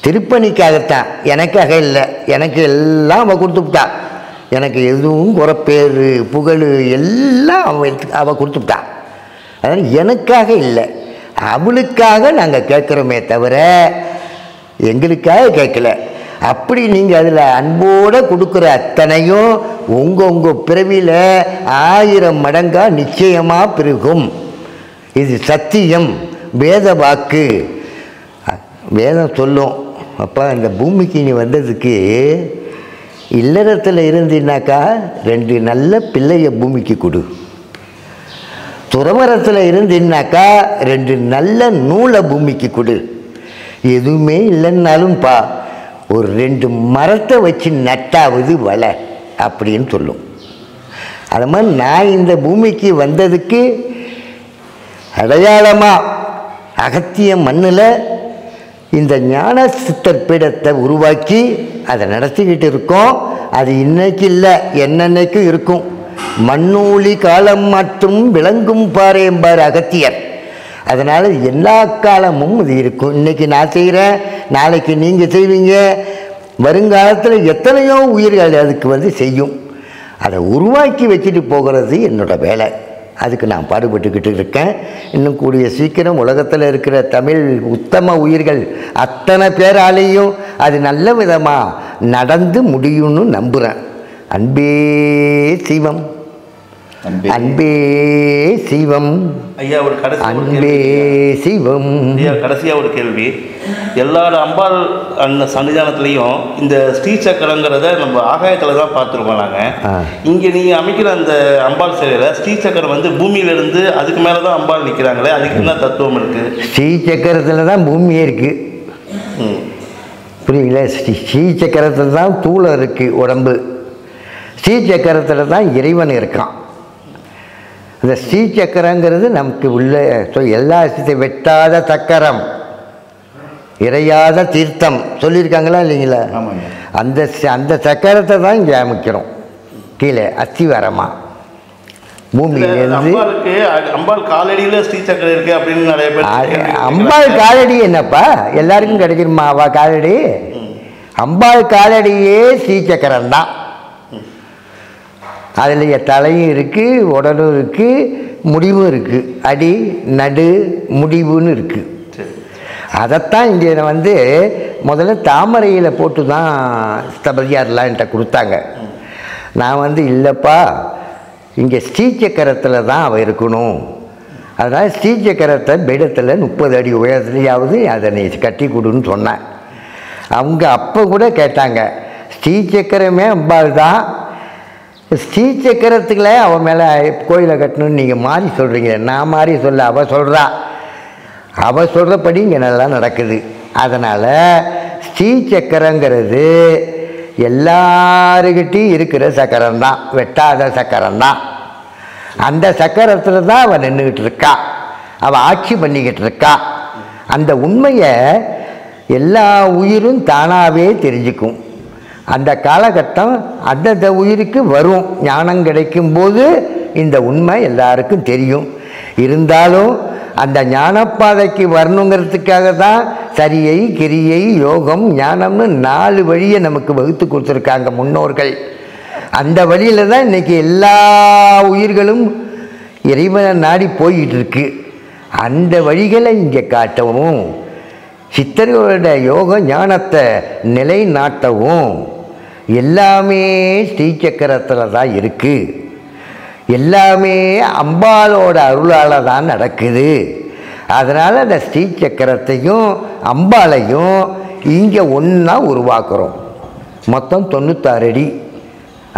திருப்பணிக்காகத்தான், எனக்காக இல்லை. எனக்கு எல்லாம் அவள் கொடுத்துவிட்டா. எனக்கு எதுவும் குறைப்பேர் புகழ் எல்லாம் அவள் கொடுத்துவிட்டா. அதனால் எனக்காக இல்லை, அவளுக்காக நாங்கள் கேட்குறோமே தவிர எங்களுக்காக கேட்கல. அப்படி நீங்கள் அதில் அன்போடு கொடுக்குற அத்தனையும் உங்கள் பிறவியில் 1000 மடங்காக நிச்சயமாக பெருகும். இது சத்தியம், வேத வாக்கு. வேதம் சொல்லும், அப்பா இந்த பூமிக்கு நீ வந்ததுக்கு இல்லறத்தில் இருந்தினாக்கா 2 நல்ல பிள்ளைய பூமிக்கு கொடு, துறவரத்தில் இருந்தினாக்கா 2 நல்ல நூலை பூமிக்கு கொடு, எதுவுமே இல்லைன்னாலும்ப்பா ஒரு 2 மரத்தை வச்சு நட்டாவது வளை அப்படின்னு சொல்லும். அது மாதிரி நான் இந்த பூமிக்கு வந்ததுக்கு அடையாளமாக அகத்திய மண்ணில் இந்த ஞான சித்தர் பீடத்தை உருவாக்கி அதை நடத்திக்கிட்டு இருக்கோம். அது இன்னைக்கு இல்லை, என்னன்னைக்கும் இருக்கும். மண்ணூழி காலம் மட்டும் விளங்கும் பாரேம்பார் அகத்தியர். அதனால் எல்லா காலமும் இது இருக்கும். இன்றைக்கி நான் செய்கிறேன், நாளைக்கு நீங்கள் செய்வீங்க, வருங்காலத்தில் எத்தனையோ உயிர்கள் அதுக்கு செய்யும். அதை உருவாக்கி வச்சுட்டு போகிறது என்னோட வேலை. அதுக்கு நான் பாடுபட்டுக்கிட்டு இருக்கேன். இன்னும் கூடிய சீக்கிரம் உலகத்தில் இருக்கிற தமிழ் உத்தம உயிர்கள் அத்தனை பேராலேயும் அது நல்ல விதமாக நடந்து முடியும்னு நம்புகிறேன். அன்பே சிவம், அன்பே சிவம், ஐயா ஒரு கடைசி அன்பே சிவம். ஐயா கடைசியாக ஒரு கேள்வி. எல்லாரும் அம்பாள் அந்த சன்னிதானத்துலேயும் இந்த ஸ்ரீ சக்கரங்கிறத நம்ம ஆகாயத்தில் தான் பார்த்துருக்கோம் நாங்கள். இங்கே நீங்கள் அமைக்கிற அந்த அம்பாள் சிலையில் ஸ்ரீ சக்கரம் பூமியிலிருந்து அதுக்கு மேலே தான் அம்பாள் நிற்கிறாங்களே, அதுக்கு என்ன தத்துவம் இருக்குது? ஸ்ரீ சக்கரத்தில் தான் பூமியே இருக்குது, புரியுங்களா? ஸ்ரீ சக்கரத்தில் தான் தூளம் இருக்குது உடம்பு, ஸ்ரீ சக்கரத்தில் தான் இறைவன் இருக்கான். இந்த ஸ்ரீ சக்கரங்கிறது நமக்கு உள்ள எல்லா வெட்டாத சக்கரம், இறையாத தீர்த்தம் சொல்லியிருக்காங்களா இல்லைங்களா? அந்த சக்கரத்தை தான் இங்கே அமைக்கிறோம். கீழே அஸ்திவாரமாக பூமியிலேருந்து அம்பாள் காலடியில் ஸ்ரீ சக்கரம் இருக்குது அப்படின்னு நிறைய பேர். அம்பாள் காலடி என்னப்பா எல்லாருக்கும் கிடைக்கணுமா? அவள் காலடி, அம்பாள் காலடியே ஸ்ரீ சக்கரம் தான். அதில் தலையும் இருக்குது, உடலும் இருக்குது, முடிவும் இருக்குது, அடி நடு முடிவுன்னு இருக்குது. அதைத்தான் இங்கே முதல்ல தாமரையில் போட்டு தான் ஸ்தபதியார்லாம் என்கிட்ட கொடுத்தாங்க. நான் இல்லைப்பா இங்கே ஸ்ரீசக்கரத்தில் தான் அவள் இருக்கணும், அதனால் ஸ்ரீசக்கரத்தை பீடத்தில் 30 அடி உயரத்துலையாவது அதை நீ கட்டி கொடுன்னு சொன்னேன். அவங்க அப்போ கூட கேட்டாங்க, ஸ்ரீசக்கரமே அம்பாள் தான், ஸ்ரீசக்கரத்துக்குள்ளே அவன் மேலே கோயிலை கட்டணும்னு நீங்கள் மாறி சொல்கிறீங்க. நான் மாறி சொல்ல, அவள் சொல்கிறா, அவள் சொல்கிறபடி இங்கே நல்லா நடக்குது. அதனால் ஸ்ரீசக்கரங்கிறது எல்லாருக்கிட்டையும் இருக்கிற சக்கரம்தான், வெட்டாத சக்கரம்தான். அந்த சக்கரத்தில் தான் அவள் நின்றுக்கிட்டு இருக்கா, அவள் ஆட்சி பண்ணிக்கிட்டு இருக்கா. அந்த உண்மையை எல்லா உயிரும் தானாகவே தெரிஞ்சுக்கும். அந்த காலகட்டம் அந்தந்த உயிருக்கு வரும். ஞானம் கிடைக்கும்போது இந்த உண்மை எல்லாருக்கும் தெரியும். இருந்தாலும் அந்த ஞானப்பாதைக்கு வரணுங்கிறதுக்காக தான் சரியை, கிரியை, யோகம், ஞானம்னு 4 வழியை நமக்கு வகுத்து கொடுத்துருக்காங்க முன்னோர்கள். அந்த வழியில் தான் இன்றைக்கி எல்லா உயிர்களும் இறைவனை நாடி போயிட்டு இருக்கு. அந்த வழிகளை இங்கே காட்டவும், சித்தர்களோட யோக ஞானத்தை நிலைநாட்டவும் எல்லாமே ஸ்ரீசக்கரத்தில் தான் இருக்குது. எல்லாமே அம்பாளோட அருளால் தான் நடக்குது. அதனால் அந்த ஸ்ரீசக்கரத்தையும் அம்பாளையும் இங்கே ஒன்றா உருவாக்குறோம். மொத்தம் 96 அடி,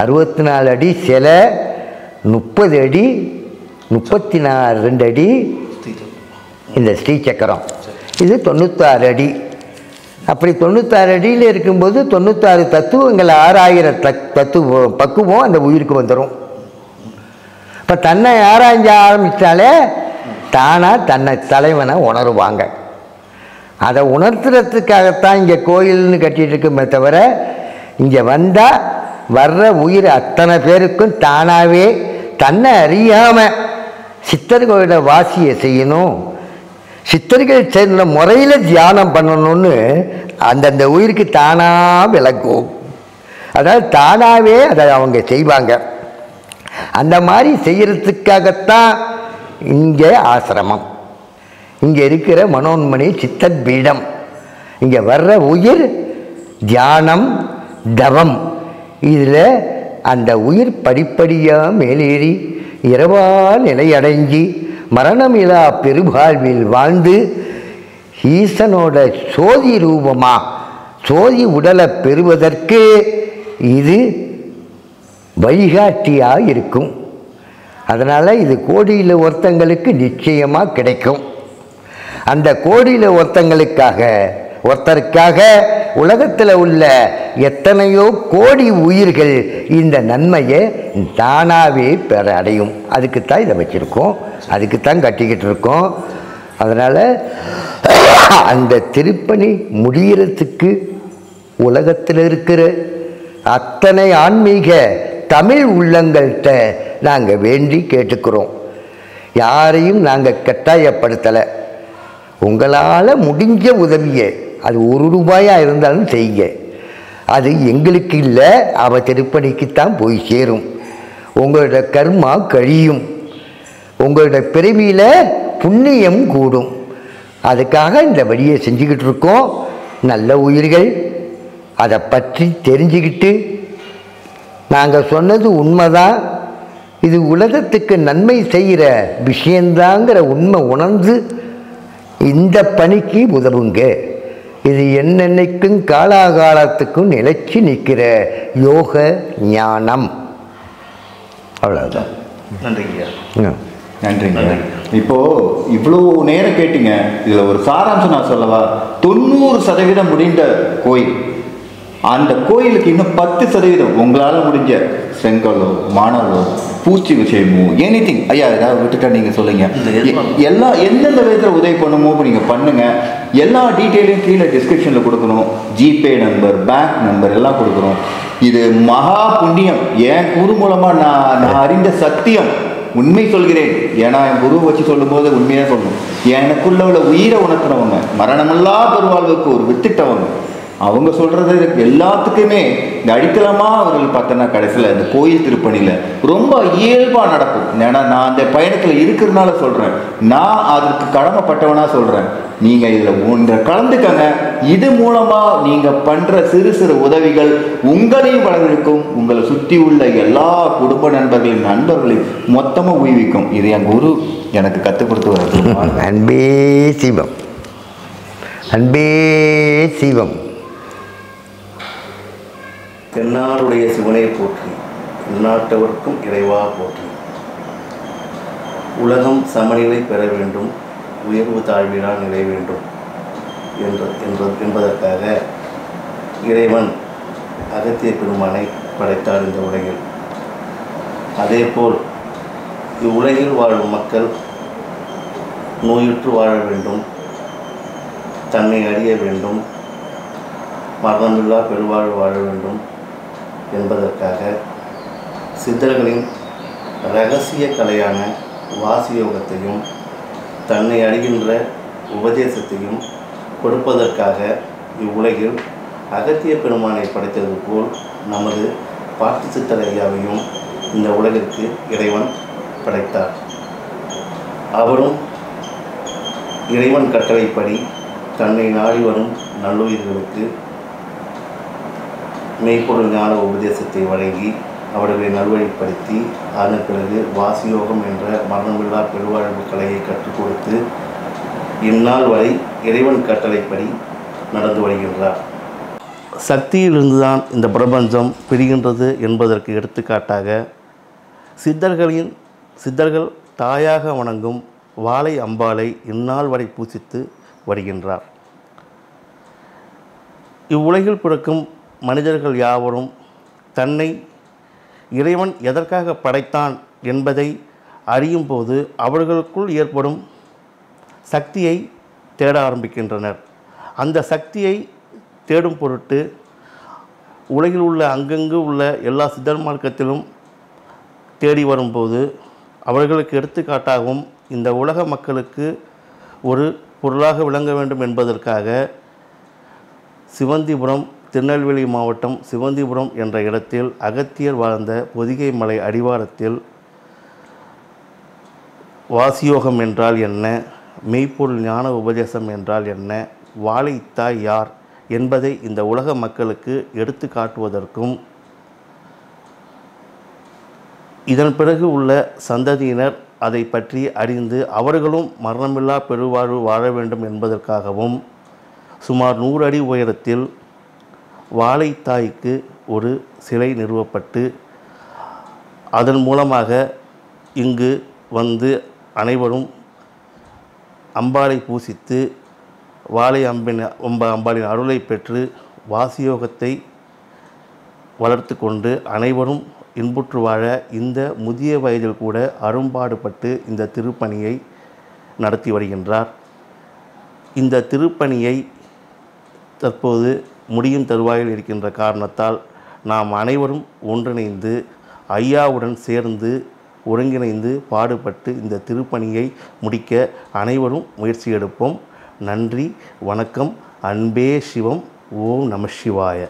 64 அடி சிலை, 30 அடி, 32 அடி இந்த ஸ்ரீசக்கரம். இது 96 அடி. அப்படி 96 அடியில் இருக்கும்போது 96 தத்துவங்கள் 6000 தத்துவம் பக்குவம் அந்த உயிருக்கு வந்துடும். இப்போ தன்னை ஆராய்ஞ்ச ஆரம்பித்தாலே தானாக தன்னை தலைவனை உணருவாங்க. அதை உணர்த்துறதுக்காகத்தான் இங்கே கோயில்னு கட்டிகிட்டு இருக்குமே தவிர, இங்கே வந்தால் வர்ற உயிர் அத்தனை பேருக்கும் தானாகவே தன்னை அறியாமல் சித்தர்களோட வாசியை செய்யணும், சித்தர்கள் சேர்ந்த முறையில் தியானம் பண்ணணும்னு அந்தந்த உயிருக்கு தானாக விளக்கும். அதாவது தானாகவே அதை அவங்க செய்வாங்க. அந்த மாதிரி செய்கிறதுக்காகத்தான் இங்கே ஆசிரமம், இங்கே இருக்கிற மனோன்மணி சித்தர் பீடம். இங்கே வர்ற உயிர் தியானம், தவம், இதில் அந்த உயிர் படிப்படியாக மேலேறி இரவா நிலையடைஞ்சி மரணமிலா பெருவாழ்வில் வாழ்ந்து ஈசனோட சோதி ரூபமா சோதி உடலை பெறுவதற்கு இது வழிகாட்டியாக இருக்கும். அதனால் இது கோடியில் ஒருத்தங்களுக்கு நிச்சயமாக கிடைக்கும். அந்த கோடியில் ஒருத்தருக்காக உலகத்தில் உள்ள எத்தனையோ கோடி உயிர்கள் இந்த நன்மையை தானாகவே பெற அடையும். அதுக்குத்தான் இதை வச்சுருக்கோம், அதுக்குத்தான் கட்டிக்கிட்டு இருக்கோம். அதனால் அந்த திருப்பணி முடிகிறதுக்கு உலகத்தில் இருக்கிற அத்தனை ஆன்மீக தமிழ் உள்ளங்கள்கிட்ட நாங்கள் வேண்டி கேட்டுக்கிறோம். யாரையும் நாங்கள் கட்டாயப்படுத்தலை. உங்களால் முடிஞ்ச உதவியை, அது ₹1 இருந்தாலும் செய்யுங்க. அது எங்களுக்கு இல்லை, அவள் திருப்பணிக்குத்தான் போய் சேரும். உங்களோட கர்மா கழியும், உங்களோட பிறவியில் புண்ணியம் கூடும். அதுக்காக இந்த வழியை செஞ்சுக்கிட்டு இருக்கோம். நல்ல உயிர்கள் அதை பற்றி தெரிஞ்சுக்கிட்டு நாங்கள் சொன்னது உண்மைதான், இது உலகத்துக்கு நன்மை செய்கிற விஷயந்தாங்கிற உண்மை உணர்ந்து இந்த பணிக்கு உதவுங்க. இது என்னென்னைக்கும் காலாகாலத்துக்கும் நிலைச்சி நிற்கிற யோக ஞானம். அவ்வளோதான். நன்றிங்கய்யா. நன்றிங்க. இப்போ இவ்வளோ நேரம் கேட்டீங்க, இதில் ஒரு சாராம்சம் நான் சொல்லவா? 90% முடிந்த கோயில். அந்த கோயிலுக்கு இன்னும் 10% உங்களால் முடிஞ்ச செங்கலோ மணலோ பூச்சி விஷயமோ எனிதிங், ஐயா ஏதாவது விட்டுட்டா நீங்கள் சொல்லுங்க. எல்லாம் எந்தெந்த விதத்தில் உதவி பண்ணுமோ நீங்கள் பண்ணுங்க. எல்லா டீட்டெயிலையும் கீழே டிஸ்கிரிப்ஷனில் கொடுக்கணும். ஜிபே நம்பர், பேங்க் நம்பர் எல்லாம் கொடுக்குறோம். இது மகா புண்ணியம். என் குரு மூலமாக நான் அறிந்த சத்தியம், உண்மை சொல்கிறேன். ஏன்னா என் குருவை வச்சு சொல்லும்போது உண்மையாக சொல்லணும். எனக்குள்ள உள்ள உயிரை உணர்த்துறவங்க, மரணமில்லா பெருவாழ்வுக்கு ஒரு வித்துட்டவங்க, அவங்க சொல்கிறது எல்லாத்துக்குமே இந்த அடித்தளமாக அவர்கள் பார்த்தோன்னா கடைசியில் இந்த கோயில் திருப்பணியில் ரொம்ப இயல்பாக நடக்கும். ஏன்னா நான் அந்த பயணத்தில் இருக்கிறதுனால சொல்கிறேன், நான் அதுக்கு கடமைப்பட்டவனாக சொல்கிறேன். நீங்கள் இதில் ஒன்றை கலந்துக்கங்க. இது மூலமாக நீங்கள் பண்ணுற சிறு சிறு உதவிகள் உங்களையும் வளர்க்கும், உங்களை சுற்றி உள்ள எல்லா குடும்ப நண்பர்களின் நண்பர்களையும் மொத்தமாக ஊக்குவிக்கும். இது என் குரு எனக்கு கற்றுக் கொடுத்து வர. அன்பே சிவம், அன்பே சிவம். தென்னாடுடைய சிவனை போற்றி, உள்நாட்டவர்க்கும் இறைவா போற்றி. உலகம் சமநிலை பெற வேண்டும், உயர்வு தாழ்வினால் நிலை வேண்டும் என்பதற்காக இறைவன் அகத்திய பெருமானை படைத்தார் இந்த உலகில். அதேபோல் இவ்வுலகில் வாழும் மக்கள் நோயுற்று வாழ வேண்டும், தன்னை அறிய வேண்டும், மரணமில்லா பெருவாழ்வு வாழ வேண்டும் என்பதற்காக சித்தர்களின் இரகசிய கலையான வாசியோகத்தையும் தன்னை அறிகின்ற உபதேசத்தையும் கொடுப்பதற்காக இவ்வுலகில் அகத்திய பெருமானை படைத்தது போல் நமது பாட்டு சித்தர் ஐயாவையும் இந்த உலகிற்கு இறைவன் படைத்தார். அவரும் இறைவன் கட்டளைப்படி தன்னை நாடி வரும் நல்லுயிர்களுக்கு மெய்ப்பொருள் ஞான உபதேசத்தை வழங்கி அவர்களை நல்வழிப்படுத்தி அதன் பிறகு வாசியோகம் என்ற மரணமில்லா பெருவாழ்வு கலையை கற்றுக் கொடுத்து இந்நாள் வரை இறைவன் கட்டளைப்படி நடந்து வருகின்றார். சக்தியிலிருந்துதான் இந்த பிரபஞ்சம் பிரிகின்றது என்பதற்கு எடுத்துக்காட்டாக சித்தர்கள் தாயாக வணங்கும் வாழை அம்பாளை இந்நாள் வரை பூசித்து வருகின்றார். இவ்வுலகில் பிறக்கும் மனிதர்கள் யாவரும் தன்னை இறைவன் எதற்காக படைத்தான் என்பதை அறியும் போது அவர்களுக்குள் ஏற்படும் சக்தியை தேட ஆரம்பிக்கின்றனர். அந்த சக்தியை தேடும் பொருட்டு உலகில் உள்ள அங்கங்கு உள்ள எல்லா சித்தர் மார்க்கத்திலும் தேடி வரும்போது அவர்களுக்கு எடுத்துக்காட்டாகவும் இந்த உலக மக்களுக்கு ஒரு பொருளாக விளங்க வேண்டும் என்பதற்காக சிவந்திபுரம், திருநெல்வேலி மாவட்டம் சிவந்திபுரம் என்ற இடத்தில் அகத்தியர் வாழ்ந்த பொதிகை மலை அடிவாரத்தில் வாசியோகம் என்றால் என்ன, மெய்ப்பொருள் ஞான உபதேசம் என்றால் என்ன, வாழைத்தாய் யார் என்பதை இந்த உலக மக்களுக்கு எடுத்து காட்டுவதற்கும் இதன் பிறகு உள்ள சந்ததியினர் அதை பற்றி அறிந்து அவர்களும் மரணமில்லா பெருவாழ்வு வாழ வேண்டும் என்பதற்காகவும் சுமார் 100 அடி உயரத்தில் வாழைத்தாய்க்கு ஒரு சிலை நிறுவப்பட்டு அதன் மூலமாக இங்கு வந்து அனைவரும் அம்பாளை பூசித்து வாழை அம்பாளின் அருளை பெற்று வாசியோகத்தை வளர்த்து கொண்டு அனைவரும் இன்புற்று வாழ இந்த முதிய வயதில் கூட அரும்பாடுபட்டு இந்த திருப்பணியை நடத்தி வருகின்றார். இந்த திருப்பணியை தற்போது முடியும் தருவாயில் இருக்கின்ற காரணத்தால் நாம் அனைவரும் ஒன்றிணைந்து ஐயாவுடன் சேர்ந்து ஒருங்கிணைந்து பாடுபட்டு இந்த திருப்பணியை முடிக்க அனைவரும் முயற்சி எடுப்போம். நன்றி, வணக்கம். அன்பே சிவம். ஓம் நம சிவாய.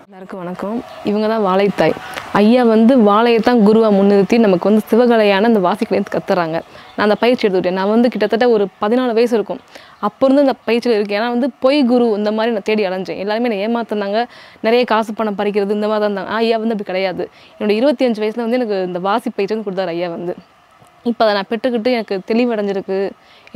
எல்லாருக்கும் வணக்கம். இவங்க தான் வாழைத்தாய். ஐயா வந்து வாழையை தான் குருவாக முன்னிறுத்தி நமக்கு வந்து சிவகலையான அந்த வாசிக்கலையும் கத்துறாங்க. நான் அந்த பயிற்சி எடுத்துக்கிட்டேன். நான் வந்து கிட்டத்தட்ட ஒரு 14 வயசு இருக்கும். அப்போ இருந்து அந்த பயிற்சியில் இருக்கேன். ஏன்னா வந்து பொய் குரு இந்த மாதிரி நான் தேடி அலைஞ்சேன். எல்லாருமே என்னை ஏமாத்தினாங்க. நிறைய காசு பணம் பறிக்கிறது இந்த மாதிரி தான் இருந்தாங்க. ஐயா வந்து அப்படி கிடையாது. என்னோட 25 வயசில் வந்து எனக்கு இந்த வாசி பயிற்சி வந்து கொடுத்தாரு ஐயா வந்து. இப்போ அதை நான் பெற்றுக்கிட்டு எனக்கு தெளிவடைஞ்சிருக்கு.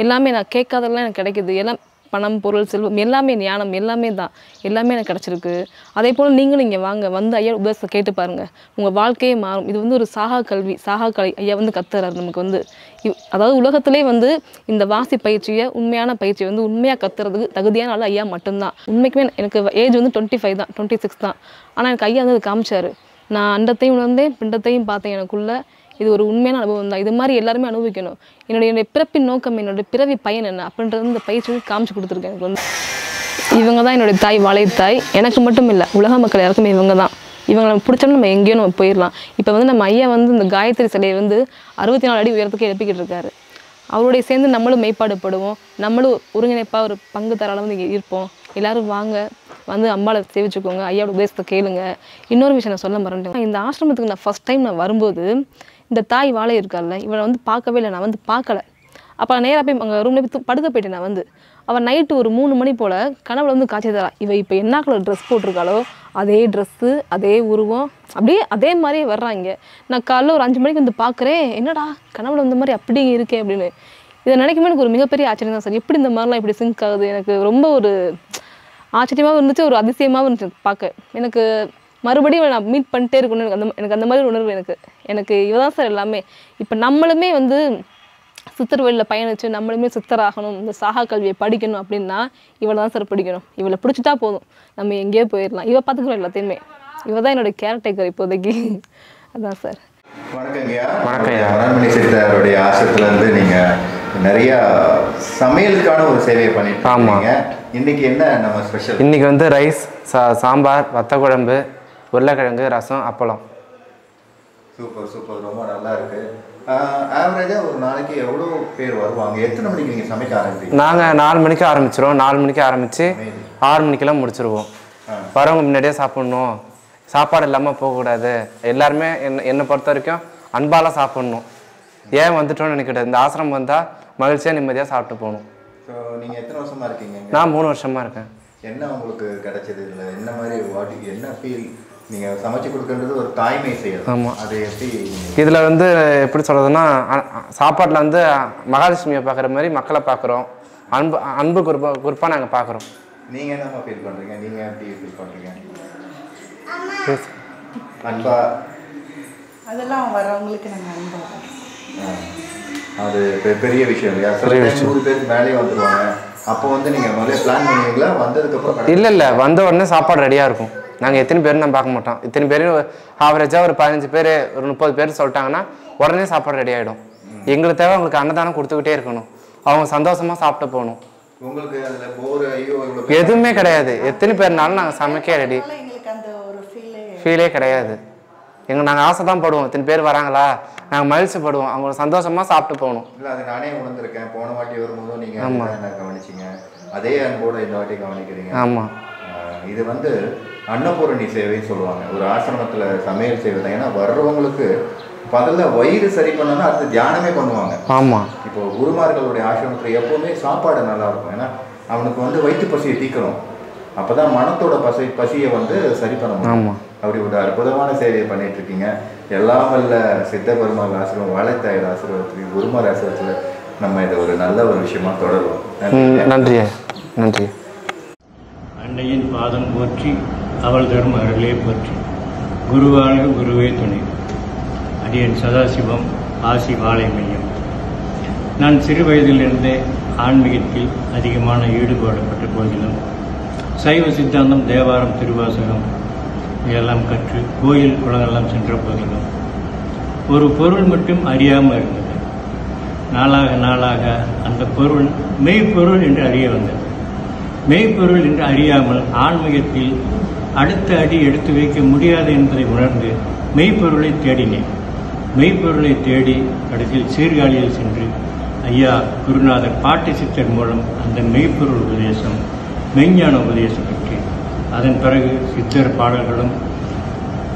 எல்லாமே நான் கேட்காதெல்லாம் எனக்கு கிடைக்கிது. எல்லாம் பணம், பொருள், செல்வம் எல்லாமே, ஞானம் எல்லாமே தான், எல்லாமே எனக்கு கிடச்சிருக்கு. அதே போல் நீங்களும் இங்கே வாங்க, வந்து ஐயா உபதேசத்தை கேட்டு பாருங்கள், உங்கள் வாழ்க்கையே மாறும். இது வந்து ஒரு சாகா கல்வி, சாகா கலை ஐயா வந்து கத்துறாரு நமக்கு வந்து. அதாவது உலகத்திலே வந்து இந்த வாசி பயிற்சியை, உண்மையான பயிற்சியை வந்து உண்மையாக கத்துறதுக்கு தகுதியான ஆள் ஐயா மட்டும்தான். உண்மைக்குமே எனக்கு ஏஜ் வந்து 25 தான், 26 தான். ஆனால் எனக்கு ஐயா வந்து அது காமிச்சார். நான் அண்டத்தையும் உணர்ந்தேன், பிண்டத்தையும் பார்த்தேன் எனக்குள்ள. இது ஒரு உண்மையான அனுபவம் தான். இது மாதிரி எல்லாருமே அனுபவிக்கணும். என்னுடைய பிறப்பின் நோக்கம், என்னுடைய பிறவி பயன் என்ன அப்படின்றது இந்த பயிற்சி வந்து காமிச்சு கொடுத்துருக்கேன் எனக்கு வந்து. இவங்க தான் என்னுடைய தாய், வாழைத்தாய். எனக்கு மட்டும் இல்லை, உலக மக்கள் யாருக்குமே இவங்க தான். இவங்களை பிடிச்சோம்னா நம்ம எங்கேயோ நம்ம போயிடலாம். இப்போ வந்து நம்ம ஐயா வந்து இந்த காயத்ரி சிலையை வந்து 64 அடி உயரத்துக்கு எழுப்பிக்கிட்டு இருக்காரு. அவருடைய சேர்ந்து நம்மளும் மெய்ப்பாடுபடுவோம், நம்மளும் ஒருங்கிணைப்பாக ஒரு பங்கு தரால வந்து இங்கே இருப்போம். எல்லோரும் வாங்க, வந்து அம்பாளை சேவிச்சுக்கோங்க, ஐயாவோட உபதேசத்தை கேளுங்க. இன்னொரு விஷயம் நான் சொல்ல மறந்துட்டேன். இந்த ஆசிரமத்துக்கு நான் ஃபஸ்ட் டைம் நான் வரும்போது இந்த தாய் வாழை இருக்கார்ல, இவனை வந்து பார்க்கவே இல்லை. நான் வந்து பார்க்கலை. அப்போ நான் நேராக போய் அங்கே ரூமில் போய் படுக்க போயிட்டேன். நான் வந்து அவன் நைட்டு ஒரு 3 மணி போல் கனவுல வந்து காட்சி தரா. இவ இப்போ என்ன கலர் ட்ரெஸ் போட்டிருக்காளோ அதே ட்ரெஸ்ஸு, அதே உருவம், அப்படியே அதே மாதிரியே வர்றாங்க. நான் காலைல ஒரு 5 மணிக்கு வந்து பார்க்குறேன், என்னடா கனவுல வந்த மாதிரி அப்படி இருக்கேன் அப்படின்னு. இதை நினைக்குமே எனக்கு ஒரு மிகப்பெரிய ஆச்சரியம் தான் சார். எப்படி இந்த மாதிரிலாம் இப்படி சிங்க் ஆகுது, எனக்கு ரொம்ப ஒரு ஆச்சரியமாகவும் இருந்துச்சு, ஒரு அதிசயமாகவும் இருந்துச்சு பார்க்க. எனக்கு மறுபடியும் நான் மீட் பண்ணிட்டே இருக்கணும். எனக்கு அந்த மாதிரி உணர்வு எனக்கு இவ தான் சார் எல்லாமே. இப்போ நம்மளுமே வந்து சித்தர் வழியில் பயணிச்சு நம்மளுமே சித்தராகணும், இந்த சாகா கல்வியை படிக்கணும் அப்படின்னா இவளை தான் சார் பிடிக்கணும். இவளை பிடிச்சிட்டா போதும், நம்ம எங்கேயோ போயிடலாம். இவ பார்த்துக்கிறோம் எல்லாத்தையுமே. இவ தான் என்னோட கேரக்டர் இப்போதைக்கு. அதான் சார். வணக்கங்கய்யா. வணக்கம்யா. மனோன்மணி சித்தருடைய ஆசிரமத்திலேருந்து நீங்கள் நிறையா சமையலுக்கான ஒரு சேவையை பண்ணிட்டு இருக்கீங்க. இன்னைக்கு என்ன நம்ம ஸ்பெஷல்? இன்னைக்கு வந்து ரைஸ், சாம்பார், வத்த குழம்பு, உருளைக்கிழங்கு, ரசம், அப்பளம். சூப்பர் சூப்பர், ரொம்ப நல்லா இருக்கு. ஆவரேஜாக ஒரு நாளைக்கு எவ்வளோ பேர் வருவாங்க? எத்தனை மணிக்கு நீங்கள் சமைக்க ஆரம்பிப்பீங்க? நாங்கள் 4 மணிக்கு ஆரம்பிச்சிடுவோம். 4 மணிக்கு ஆரம்பித்து 6 மணிக்கெல்லாம் முடிச்சிருவோம். வரவங்க முன்னாடியே சாப்பிட்ணும், சாப்பாடு இல்லாமல் போகக்கூடாது. எல்லாருமே என்னை பொறுத்த வரைக்கும் அன்பால் சாப்பிட்ணும். ஏன் வந்துட்டோன்னு நினைக்கிட்டாது. இந்த ஆசிரமம் வந்தால் மகிழ்ச்சியாக நிம்மதியாக சாப்பிட்டு போகணும். ஸோ நீங்கள் எத்தனை வருஷமாக இருக்கீங்க? நான் 3 வருஷமாக இருக்கேன். என்ன உங்களுக்கு கிடைச்சது இல்லை? என்ன மாதிரி என்ன ஃபீல்? நீங்கள் சமைச்சு கொடுக்கறது ஒரு தாய்மை செய்யணும். ஆமாம். அது எப்படி இதில் வந்து எப்படி சொல்கிறதுன்னா, சாப்பாட்டில் வந்து மகாலட்சுமியை பார்க்குற மாதிரி மக்களை பார்க்குறோம். அன்பு குறிப்பாக நாங்கள் பார்க்குறோம். நீங்கள் என்னம்மா ஃபீல் பண்ணுறீங்க? நீங்கள் எப்படி ஃபீல் பண்ணுறீங்க? அன்பா அதெல்லாம் வரவங்களுக்கு நாங்கள் அன்பா அது பெரிய விஷயம் இல்லையா? சில 100 பேருக்கு மேலே வந்துடுவாங்க. அப்போ வந்து நீங்கள் முதல்ல பிளான் பண்ணுவீங்களா? வந்ததுக்கப்புறம் இல்லை, வந்த உடனே சாப்பாடு ரெடியாக இருக்கும். நாங்கள் எத்தனை பேர் நான் பார்க்க மாட்டோம். இத்தனை பேர் ஆவரேஜாக ஒரு 15 பேர், ஒரு 30 பேர் சொல்லிட்டாங்கன்னா உடனே சாப்பாடு ரெடி ஆகிடும். எங்களுக்கு தேவை அவங்களுக்கு அன்னதானம் கொடுத்துக்கிட்டே இருக்கணும், அவங்க சந்தோஷமாக சாப்பிட்டு போகணும். உங்களுக்கு அதில் போர் ஐயோ எதுவுமே கிடையாது. எத்தனை பேர்னாலும் நாங்கள் சமைக்க ரெடி. ஃபீலே கிடையாது. நாங்கள் ஆசை தான் படுவோம், இத்தனை பேர் வராங்களா, நாங்கள் மகிழ்ச்சிப்படுவோம், அவங்க சந்தோஷமாக சாப்பிட்டு போகணும். இல்லை, அது நானே உணர்ந்திருக்கேன். போன வாட்டி வரும்போதும் நீங்கள் என்ன கவனிச்சிங்க, அதே அன்போடு இந்த வாட்டி கவனிக்கிறீங்க. ஆமாம். இது வந்து அன்னபூரணி சேவைன்னு சொல்லுவாங்க. ஒரு ஆசிரமத்தில் சமையல் சேவை தான். ஏன்னா வர்றவங்களுக்கு முதல்ல வயிறு சரி பண்ணணும்னா அடுத்து தியானமே பண்ணுவாங்க. ஆமாம். இப்போ குருமார்களுடைய ஆசிரமத்தில் எப்போவுமே சாப்பாடு நல்லா இருக்கும். ஏன்னா அவனுக்கு வந்து வயிற்று பசியை தீக்கணும். அப்போ தான் மனத்தோட பசியை வந்து சரி பண்ண முடியும். அப்படி ஒரு அற்புதமான சேவையை பண்ணிட்டு இருக்கீங்க. எல்லாம் வல்ல சித்த பெருமாள் ஆசிரியர் வாழைத்தாயர் ஆசீர்வாதத்துக்கு குருமார் ஆசீர்வாதத்தில் நம்ம இதை ஒரு நல்ல ஒரு விஷயமா தொடருவோம். நன்றி நன்றி. அன்னையின் பாதம் போற்றி அவள் தரும் அருளே போற்றி குருவாக குருவே துணை. அடியன் சதாசிவம் ஆசி வாழை மையம். நான் சிறு வயதிலிருந்தே ஆன்மீகத்தில் அதிகமான ஈடுபாடுபட்ட போதிலும் சைவ சித்தாந்தம், தேவாரம், திருவாசகம் இதெல்லாம் கற்று கோயில் குளங்கள்லாம் சென்ற போதிலும் ஒரு பொருள் மட்டும் அறியாமல் இருந்தது. நாளாக நாளாக அந்த பொருள் மெய்ப்பொருள் என்று அறிய வந்தது. மெய்ப்பொருள் என்று அறியாமல் ஆன்மீகத்தில் அடுத்த அடி எடுத்து வைக்க முடியாது என்பதை உணர்ந்து மெய்ப்பொருளை தேடினேன். மெய்ப்பொருளை தேடி கடைசியில் சீர்காழியில் சென்று ஐயா குருநாதர் பாட்டி சித்தர் மூலம் அந்த மெய்ப்பொருள் உபதேசம், மெய்ஞான உபதேசம் பெற்றேன். அதன் பிறகு சித்தர் பாடல்களும்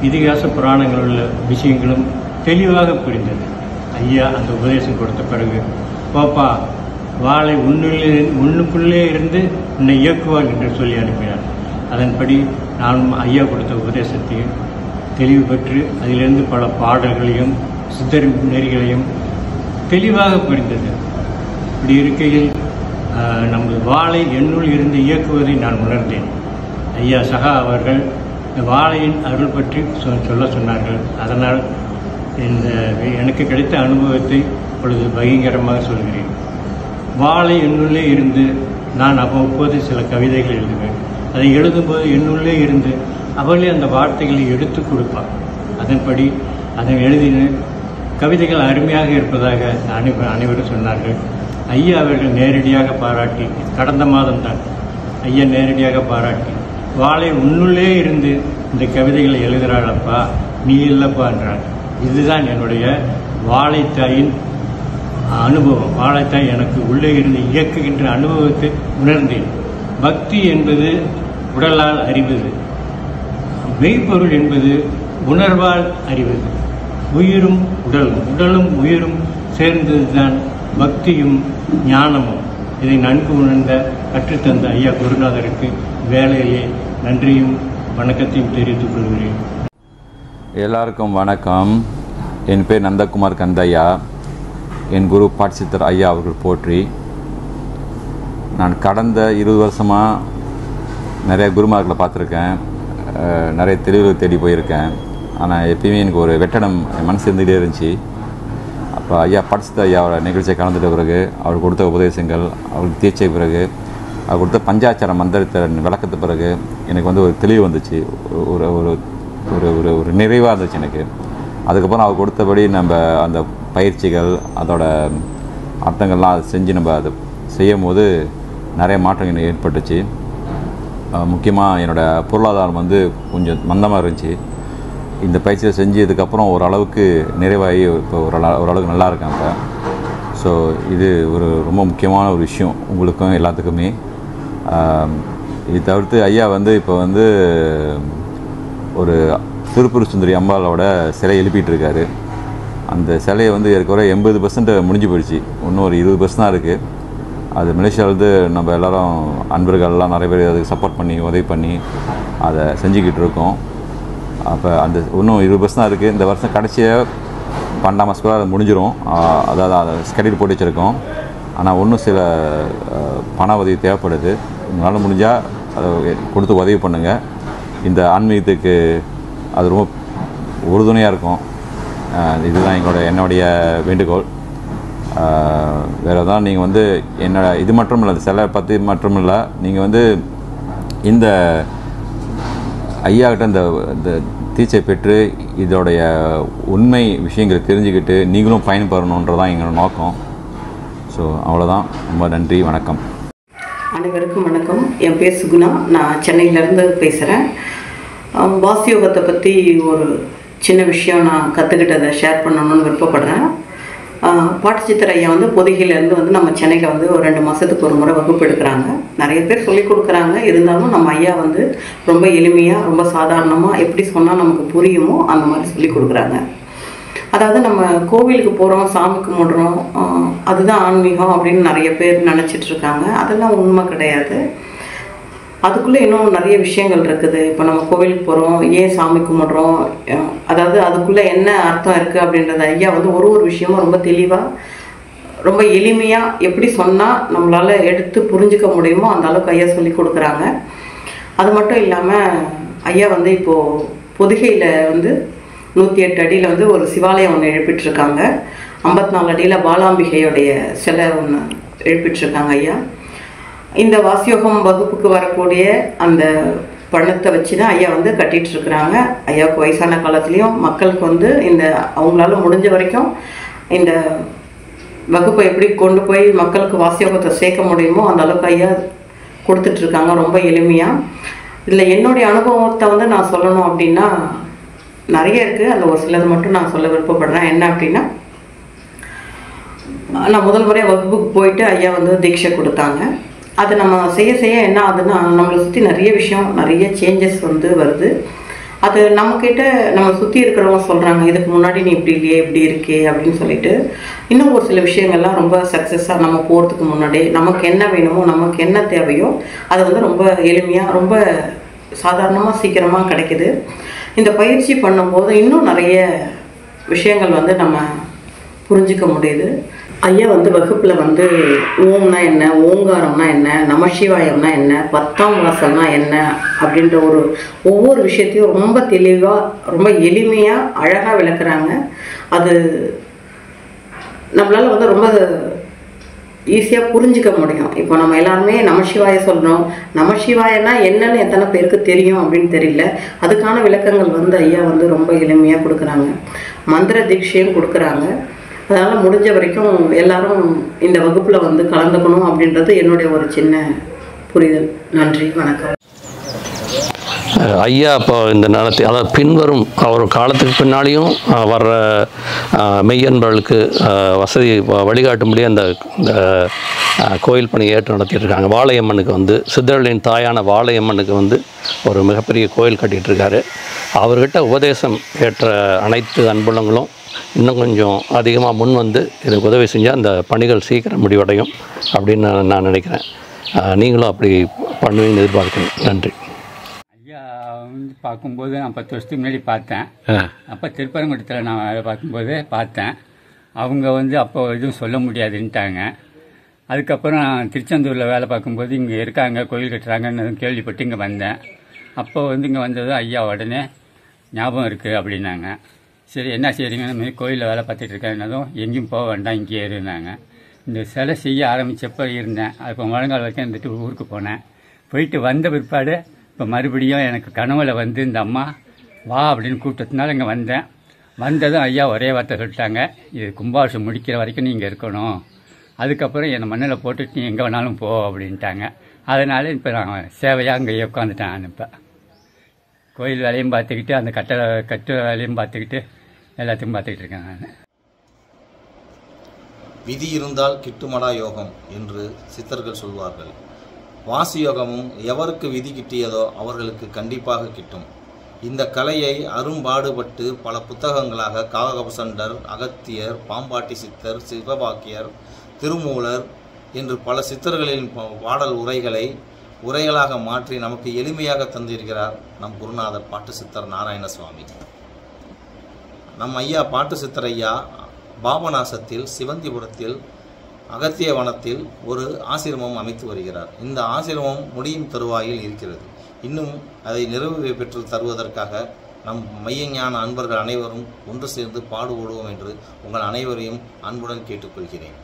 இதிகாச புராணங்கள் உள்ள விஷயங்களும் தெளிவாக புரிந்தது. ஐயா அந்த உபதேசம் கொடுத்த பிறகு, பாப்பா வாளை உன்னுக்குள்ளே இருந்து உன்னை இயக்குவார் என்று சொல்லி அனுப்பினார். அதன்படி நானும் ஐயா கொடுத்த உபதேசத்தையும் தெளிவு பெற்று அதிலிருந்து பல பாடல்களையும் சித்தர் நெறிகளையும் தெளிவாக புரிந்தது. இப்படி இருக்கையில் நமது வாளை என்னுள் இருந்து இயக்குவதை நான் உணர்ந்தேன். ஐயா சகா அவர்கள் வாழையின் அருள் பற்றி சொல்ல சொன்னார்கள். அதனால் இந்த எனக்கு கிடைத்த அனுபவத்தை இப்பொழுது பயங்கரமாக சொல்கிறேன். வாழை என்னுள்ளே இருந்து நான் அவ்வப்போது சில கவிதைகள் எழுதுவேன். அதை எழுதும்போது என்னுள்ளே இருந்து அவளே அந்த வார்த்தைகளை எடுத்து கொடுப்பார். அதன்படி அதை எழுதின கவிதைகள் அருமையாக இருப்பதாக அனைவரும் சொன்னார்கள். ஐயா அவர்கள் நேரடியாக பாராட்டி, கடந்த மாதம்தான் ஐயா நேரடியாக பாராட்டி, வாழை உன்னுள்ளே இருந்து இந்த கவிதைகளை எழுதுகிறாளப்பா, நீ இல்லப்பா என்றார். இதுதான் என்னுடைய வாழைத்தாயின் அனுபவம். வாழைத்தாய் எனக்கு உள்ளே இருந்து இயக்குகின்ற அனுபவத்தை உணர்ந்தேன். பக்தி என்பது உடலால் அறிவது, மெய்ப்பொருள் என்பது உணர்வால் அறிவது. உயிரும் உடலும், உடலும் உயிரும் சேர்ந்ததுதான் பக்தியும் ஞானமும். இதை நன்கு உணர்ந்த கற்றுத்தந்த ஐயா குருநாதருக்கு வேலையிலே நன்றியும் வணக்கத்தையும் தெரிவித்துக் கொள்கிறேன். எல்லாருக்கும் வணக்கம். என் பேர் நந்தகுமார் கந்தையா. என் குரு பாட்சித்தர் ஐயா அவர்கள் போற்றி. நான் கடந்த 20 வருஷமாக நிறைய குருமார்களை பார்த்துருக்கேன், நிறைய தெளிவுகளை தேடி போயிருக்கேன். ஆனால் எப்பயுமே எனக்கு ஒரு வெட்டடம் என் மனசு இருந்துகிட்டே இருந்துச்சு. அப்போ ஐயா பாட்சித்தர் ஐயாவோட நிகழ்ச்சியை கலந்துட்ட பிறகு, அவர் கொடுத்த உபதேசங்கள், அவருக்கு தீட்சை பிறகு, அவர் கொடுத்த பஞ்சாச்சார மந்திரத்தை விளக்கத்த பிறகு எனக்கு வந்து ஒரு தெளிவு வந்துச்சு, ஒரு ஒரு ஒரு ஒரு நிறைவாக இருந்துச்சு எனக்கு. அதுக்கப்புறம் அவர் கொடுத்தபடி நம்ம அந்த பயிற்சிகள், அதோட அர்த்தங்கள்லாம் அதை செஞ்சு நம்ம அதை செய்யும் போது நிறைய மாற்றங்கள் ஏற்பட்டுச்சு. முக்கியமாக என்னோடய பொருளாதாரம் வந்து கொஞ்சம் மந்தமாக இருந்துச்சு. இந்த பயிற்சியை செஞ்சதுக்கப்புறம் ஓரளவுக்கு நிறைவாகி இப்போ ஓரளவுக்கு நல்லா இருக்கேன் இப்போ. ஸோ இது ஒரு ரொம்ப முக்கியமான ஒரு விஷயம் உங்களுக்கும் எல்லாத்துக்குமே. இது தவிர்த்து ஐயா வந்து இப்போ வந்து ஒரு திருப்பூர் சுந்தரி அம்பாளோட சிலை எழுப்பிட்டுருக்காரு. அந்த சிலையை வந்து ஏற்கனவே 80% முடிஞ்சு போயிடுச்சு. இன்னும் ஒரு 20% தான் இருக்குது. அது மலேசியாவிலேருந்து நம்ம எல்லோரும் அன்பர்கள்லாம் நிறைய பேர் அதுக்கு சப்போர்ட் பண்ணி உதவி பண்ணி அதை செஞ்சுக்கிட்டு இருக்கோம். அப்போ அந்த இன்னும் 20% தான் இருக்குது. இந்த வருஷம் கடைசியாக 12 மாதத்துக்குள்ள அது முடிஞ்சிடும். அதாவது அதை ஸ்கெடியூல் போட்டு வச்சுருக்கோம். ஆனால் இன்னும் சில பண உதவி தேவைப்படுது. உங்களால் முடிஞ்சால் அதை கொடுத்து உதவி பண்ணுங்கள். இந்த ஆன்மீகத்துக்கு அது ரொம்ப உறுதுணையாக இருக்கும். இதுதான் என்னுடைய வேண்டுகோள். வேறு தான் நீங்கள் வந்து என்னோட இது மட்டும் இல்லை, சிலை பற்றி மட்டும் இல்லை, நீங்கள் வந்து இந்த ஐயாக்கிட்ட இந்த தீட்சை பெற்று இதோடைய உண்மை விஷயங்களை தெரிஞ்சுக்கிட்டு நீங்களும் பயன்பெறணுன்றதான் எங்களோட நோக்கம். ஸோ அவ்வளோதான். ரொம்ப நன்றி, வணக்கம். அனைவருக்கும் வணக்கம். என் பேர் சுகுணா. நான் சென்னையிலேருந்து பேசுகிறேன். வாசியோகத்தை பற்றி ஒரு சின்ன விஷயம் நான் கற்றுக்கிட்டதை ஷேர் பண்ணணும்னு விருப்பப்படுறேன். பாட்டிச்சித்தர் ஐயா வந்து பொதிகையிலேருந்து வந்து நம்ம சென்னையில் வந்து ஒரு 2 மாதத்துக்கு ஒரு முறை வகுப்பு எடுக்கிறாங்க. நிறைய பேர் சொல்லிக் கொடுக்குறாங்க. இருந்தாலும் நம்ம ஐயா வந்து ரொம்ப எளிமையாக, ரொம்ப சாதாரணமாக எப்படி சொன்னால் நமக்கு புரியுமோ அந்த மாதிரி சொல்லிக் கொடுக்குறாங்க. அதாவது நம்ம கோவிலுக்கு போகிறோம், சாமி கும்பிடுறோம், அதுதான் ஆன்மீகம் அப்படின்னு நிறைய பேர் நினச்சிட்டு இருக்காங்க. அதெல்லாம் உண்மை கிடையாது. அதுக்குள்ளே இன்னும் நிறைய விஷயங்கள் இருக்குது. இப்போ நம்ம கோவிலுக்கு போகிறோம், ஏன் சாமி கும்பிட்றோம், அதாவது அதுக்குள்ளே என்ன அர்த்தம் இருக்குது அப்படின்றத ஐயா வந்து ஒரு விஷயமும் ரொம்ப தெளிவாக ரொம்ப எளிமையாக எப்படி சொன்னால் நம்மளால் எடுத்து புரிஞ்சிக்க முடியுமோ அந்த அளவுக்கு ஐயா சொல்லி கொடுக்குறாங்க. அது மட்டும் இல்லாமல் ஐயா வந்து இப்போது பொதிகையில் வந்து 108 அடியில் வந்து ஒரு சிவாலயம் ஒன்று எழுப்பிட்டுருக்காங்க. 54 அடியில் பாலாம்பிகையுடைய சிலை ஒன்று எழுப்பிட்டுருக்காங்க ஐயா. இந்த வாசியோகம் வகுப்புக்கு வரக்கூடிய அந்த பணத்தை வச்சு தான் ஐயா வந்து கட்டிகிட்ருக்குறாங்க. ஐயாவுக்கு வயசான காலத்துலேயும் மக்களுக்கு வந்து இந்த அவங்களால முடிஞ்ச வரைக்கும் இந்த வகுப்பை எப்படி கொண்டு போய் மக்களுக்கு வாசியோகத்தை சேர்க்க முடியுமோ அந்த அளவுக்கு ஐயா கொடுத்துட்ருக்காங்க ரொம்ப எளிமையாக. இதில் என்னுடைய அனுபவத்தை வந்து நான் சொல்லணும் அப்படின்னா நிறைய இருக்குது. அந்த ஒரு சிலது மட்டும் நான் சொல்ல விருப்பப்படுறேன். என்ன அப்படின்னா, நான் முதல் முறையாக வகுப்புக்கு போயிட்டு ஐயா வந்து தீட்சை கொடுத்தாங்க. அது நம்ம செய்ய செய்ய என்ன ஆகுதுன்னா நம்மளை சுற்றி நிறைய விஷயம் நிறைய சேஞ்சஸ் வந்து வருது. அது நம்மக்கிட்ட நம்ம சுற்றி இருக்கிறவங்க சொல்கிறாங்க, இதுக்கு முன்னாடி நீ இப்படி இல்லையே இப்படி இருக்கே அப்படின்னு சொல்லிட்டு. இன்னும் ஒரு சில விஷயங்கள்லாம் ரொம்ப சக்ஸஸாக நம்ம போகிறதுக்கு முன்னாடி நமக்கு என்ன வேணுமோ நமக்கு என்ன தேவையோ அது வந்து ரொம்ப எளிமையாக ரொம்ப சாதாரணமாக சீக்கிரமாக கிடைக்குது. இந்த பயிற்சி பண்ணும்போது இன்னும் நிறைய விஷயங்கள் வந்து நம்ம புரிஞ்சிக்க முடியுது. ஐயா வந்து வகுப்பில் வந்து ஓம்னா என்ன, ஓங்காரம்னா என்ன, நமசிவாயம்னா என்ன, 10ஆம் வாசல்னா என்ன அப்படின்ற ஒவ்வொரு விஷயத்தையும் ரொம்ப தெளிவாக ரொம்ப எளிமையாக அழகாக விளக்குறாங்க. அது நம்மளால் வந்து ரொம்ப ஈஸியாக புரிஞ்சிக்க முடியும். இப்போ நம்ம எல்லாருமே நமசிவாய சொல்கிறோம், நமசிவாயனா என்னன்னு எத்தனை பேருக்கு தெரியும் அப்படின்னு தெரியல. அதுக்கான விளக்கங்கள் வந்து ஐயா வந்து ரொம்ப எளிமையாக கொடுக்குறாங்க. மந்திர தீட்சையும் கொடுக்குறாங்க. அதனால் முடிஞ்ச வரைக்கும் எல்லாரும் இந்த வகுப்பில் வந்து கலந்துக்கணும் அப்படின்றது என்னுடைய ஒரு சின்ன புரிதல். நன்றி, வணக்கம். ஐயா இப்போ இந்த நடத்தி அதாவது பின்வரும் அவர் காலத்துக்கு பின்னாலேயும் வர்ற மெய்யன்பர்களுக்கு வசதி வழிகாட்டும்படி அந்த கோயில் பணி ஏற்று நடத்திட்டுருக்காங்க. வாழையம்மனுக்கு வந்து சித்தர்களின் தாயான வாழையம்மனுக்கு வந்து ஒரு மிகப்பெரிய கோயில் கட்டிகிட்ருக்காரு. அவர்கிட்ட உபதேசம் ஏற்ற அனைத்து அன்புள்ளங்களும் இன்னும் கொஞ்சம் அதிகமாக முன் வந்து இதுக்கு உதவி செஞ்சால் அந்த பணிகள் சீக்கிரம் முடிவடையும் அப்படின்னு நான் நினைக்கிறேன். நீங்களும் அப்படி பண்ணுவீங்கன்னு எதிர்பார்க்குறேன். நன்றி. ஐயா வந்து பார்க்கும்போது நான் 10 வருஷத்துக்கு முன்னாடி பார்த்தேன். அப்போ திருப்பரங்குன்றத்தில் நான் வேலை பார்க்கும்போது பார்த்தேன். அவங்க வந்து அப்போ எதுவும் சொல்ல முடியாதுன்ட்டாங்க. அதுக்கப்புறம் நான் திருச்செந்தூரில் வேலை பார்க்கும்போது இங்கே இருக்காங்க, கோயில் கட்டுறாங்கன்னு கேள்விப்பட்டு இங்கே வந்தேன். அப்போ வந்து இங்கே வந்தது ஐயா உடனே ஞாபகம் இருக்குது அப்படின்னாங்க. சரி என்ன செய்கிறீங்க, இந்த மாதிரி கோயிலில் வேலை பார்த்துட்டு இருக்கேன்னதும் எங்கேயும் போக வேண்டாம் இங்கே இருந்தாங்க. இந்த சிலை செய்ய ஆரம்பித்தப்போ இருந்தேன். இப்போ முழங்கால் வரைக்கும் இருந்துட்டு ஊருக்கு போனேன். போயிட்டு வந்த பிற்பாடு இப்போ மறுபடியும் எனக்கு கனவுல வந்து இந்த அம்மா வா அப்படின்னு கூப்பிட்டதுனால இங்கே வந்தேன். வந்ததும் ஐயா ஒரே வார்த்தை சொல்லிட்டாங்க, இது கும்பாபிஷேகம் முடிக்கிற வரைக்கும் நீங்கள் இருக்கணும், அதுக்கப்புறம் என்னை மண்ணில் போட்டுட்டு நீ எங்கே வேணாலும் போ அப்படின்ட்டாங்க. அதனால் இப்போ நான் சேவையாக அங்கே உட்காந்துட்டேன். இப்போ கோயில் வேலையும் பார்த்துக்கிட்டு அந்த கட்டு வேலையும் பார்த்துக்கிட்டு எல்லாத்தையும் பார்த்துக்கிட்டு இருக்கேன் நான். விதி இருந்தால் கிட்டுமடா யோகம் என்று சித்தர்கள் சொல்வார்கள். வாசி யோகமும் எவருக்கு விதி கிட்டியதோ அவர்களுக்கு கண்டிப்பாக கிட்டும். இந்த கலையை அரும்பாடுபட்டு பல புத்தகங்களாக காகபசண்டர், அகத்தியர், பாம்பாட்டி சித்தர், சிவபாக்கியர், திருமூலர் என்று பல சித்தர்களின் பாடல் உரைகளாக மாற்றி நமக்கு எளிமையாக தந்திருக்கிறார் நம் குருநாதர் பாட்டு சித்தர் நாராயணசுவாமி. நம் ஐயா பாட்டு சித்தர் ஐயா பாபநாசத்தில் சிவந்திபுரத்தில் அகத்திய வனத்தில் ஒரு ஆசிரமம் அமைத்து வருகிறார். இந்த ஆசிரமம் முடியும் தருவாயில் இருக்கிறது. இன்னும் அதை நிறைவு பெற்று தருவதற்காக நம் மையஞான அன்பர்கள் அனைவரும் ஒன்று சேர்ந்து பாடுபடுவோம் என்று உங்கள் அனைவரையும் அன்புடன் கேட்டுக்கொள்கிறேன்.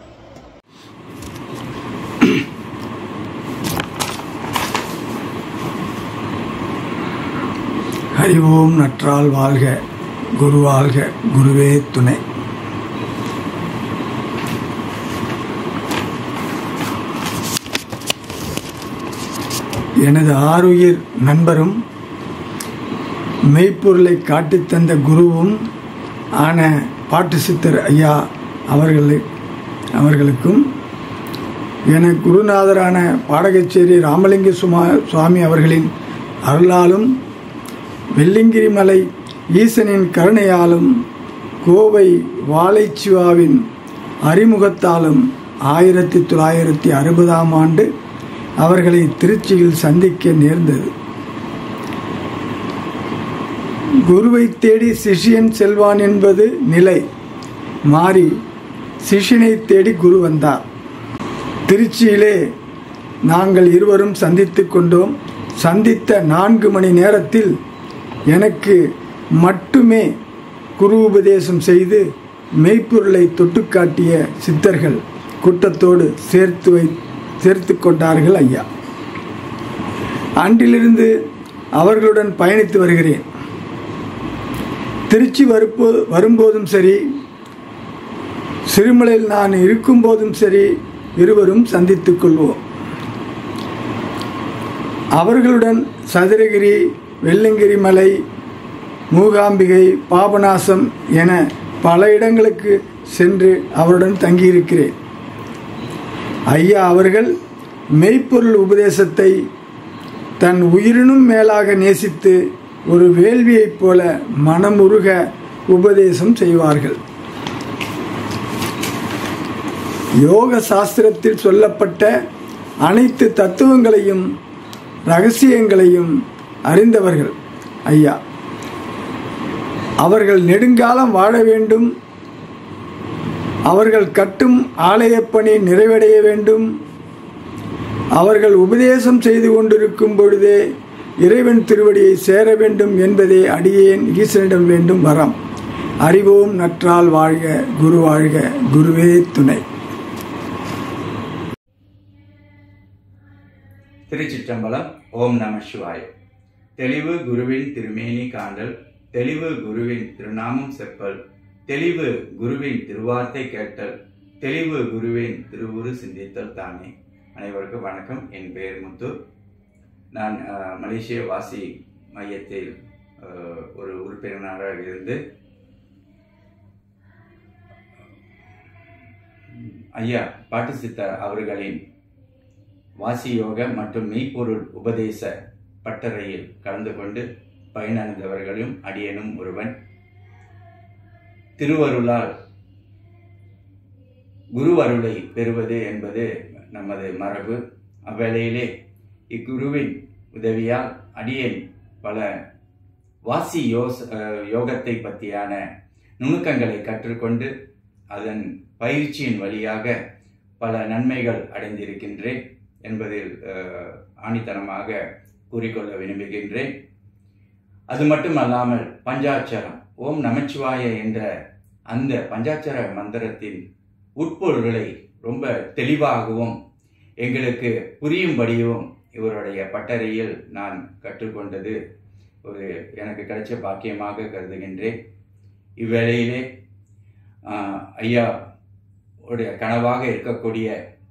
ஹரி ஓம். நற்றால் வாழ்க, குரு வாழ்க, குருவே துணை. எனது ஆருயிர் நண்பரும் மெய்ப்பொருளை காட்டித்தந்த குருவும் ஆன பாட்டு சித்தர் ஐயா அவர்களுக்கும் என குருநாதரான பாடகச்சேரி ராமலிங்க சுவாமி அவர்களின் அருளாலும் வெள்ளிங்கிரி மலை ஈசனின் கருணையாலும் கோவை வாழைச்சிவாவின் அறிமுகத்தாலும் 1960ஆம் ஆண்டு அவர்களை திருச்சியில் சந்திக்க நேர்ந்தது. குருவை தேடி சிஷ்யன் செல்வான் என்பது நிலை மாறி சிஷ்யனை தேடி குரு வந்தார். திருச்சியிலே நாங்கள் இருவரும் சந்தித்து கொண்டோம். சந்தித்த 4 மணி நேரத்தில் எனக்கு மட்டுமே குரு உபதேசம் செய்து மெய்ப்பொருளை தொட்டு காட்டிய சித்தர்கள் கூட்டத்தோடு சேர்த்து கொண்டார்கள் ஐயா. அன்றிலிருந்து அவர்களுடன் பயணித்து வருகிறேன். திருச்சி வரும்போதும் சரி, சிறுமலையில் நான் இருக்கும்போதும் சரி, இருவரும் சந்தித்துக் கொள்வோம். அவர்களுடன் சதுரகிரி, வெள்ளங்கிரி மலை, மூகாம்பிகை, பாபநாசம் என பல இடங்களுக்கு சென்று அவருடன் தங்கியிருக்கிறேன். ஐயா அவர்கள் மெய்ப்பொருள் உபதேசத்தை தன் உயிரினும் மேலாக நேசித்து ஒரு வேள்வியைப் போல மனமுருக உபதேசம் செய்வார்கள். யோக சாஸ்திரத்தில் சொல்லப்பட்ட அனைத்து தத்துவங்களையும் ரகசியங்களையும் அறிந்தவர்கள் ஐயா. அவர்கள் நெடுங்காலம் வாழ வேண்டும், அவர்கள் கட்டும் ஆலயப்பணி நிறைவடைய வேண்டும், அவர்கள் உபதேசம் செய்து கொண்டிருக்கும் பொழுதே இறைவன் திருவடியை சேர வேண்டும் என்பதே அடியேன் ஈசனிடம் வேண்டும் வரம். அறிவோம் நற்றால் வாழ்க, குரு வாழ்க, குருவே துணை. திருச்சிற்றம்பலம். ஓம் நம சிவாய. தெளிவு குருவின் திருமேனி காண்டல், தெளிவு குருவின் திருநாமம் செப்பல், தெளிவு குருவின் திருவார்த்தை கேட்டல், தெளிவு குருவின் திருவுரு சிந்தித்தல் தானே. அனைவருக்கும் வணக்கம். என் பெயர் முத்து. நான் மலேசிய வாசி மையத்தில் ஒரு உறுப்பினராக இருந்து ஐயா பாட்டு சித்தர் அவர்களின் வாசி யோக மற்றும் மெய்ப்பொருள் உபதேச பட்டறையில் கலந்து கொண்டு பயனடைந்தவர்களும் அடியனும் ஒருவன். திருவருளால் குருவருளை பெறுவது என்பது நமது மரபு. அவ்வேளையிலே இக்குருவின் உதவியால் அடியேன் பல வாசி யோகத்தை பற்றியான நுணுக்கங்களை கற்றுக்கொண்டு அதன் பயிற்சியின் வழியாக பல நன்மைகள் அடைந்திருக்கின்றேன் என்பதில் ஆணித்தனமாக கூறிக்கொள்ள விரும்புகின்றேன். அது மட்டுமல்லாமல் பஞ்சாட்சரம் ஓம் நமச்சிவாய என்ற அந்த பஞ்சாட்சர மந்திரத்தின் உட்பொருள்களை ரொம்ப தெளிவாகவும் எங்களுக்கு புரியும்படியும் இவருடைய பட்டறையில் நான் கற்றுக்கொண்டது ஒரு எனக்கு கிடைச்ச பாக்கியமாக கருதுகின்றேன். இவ்வேளையிலே ஐயா உடைய கனவாக இருக்கக்கூடிய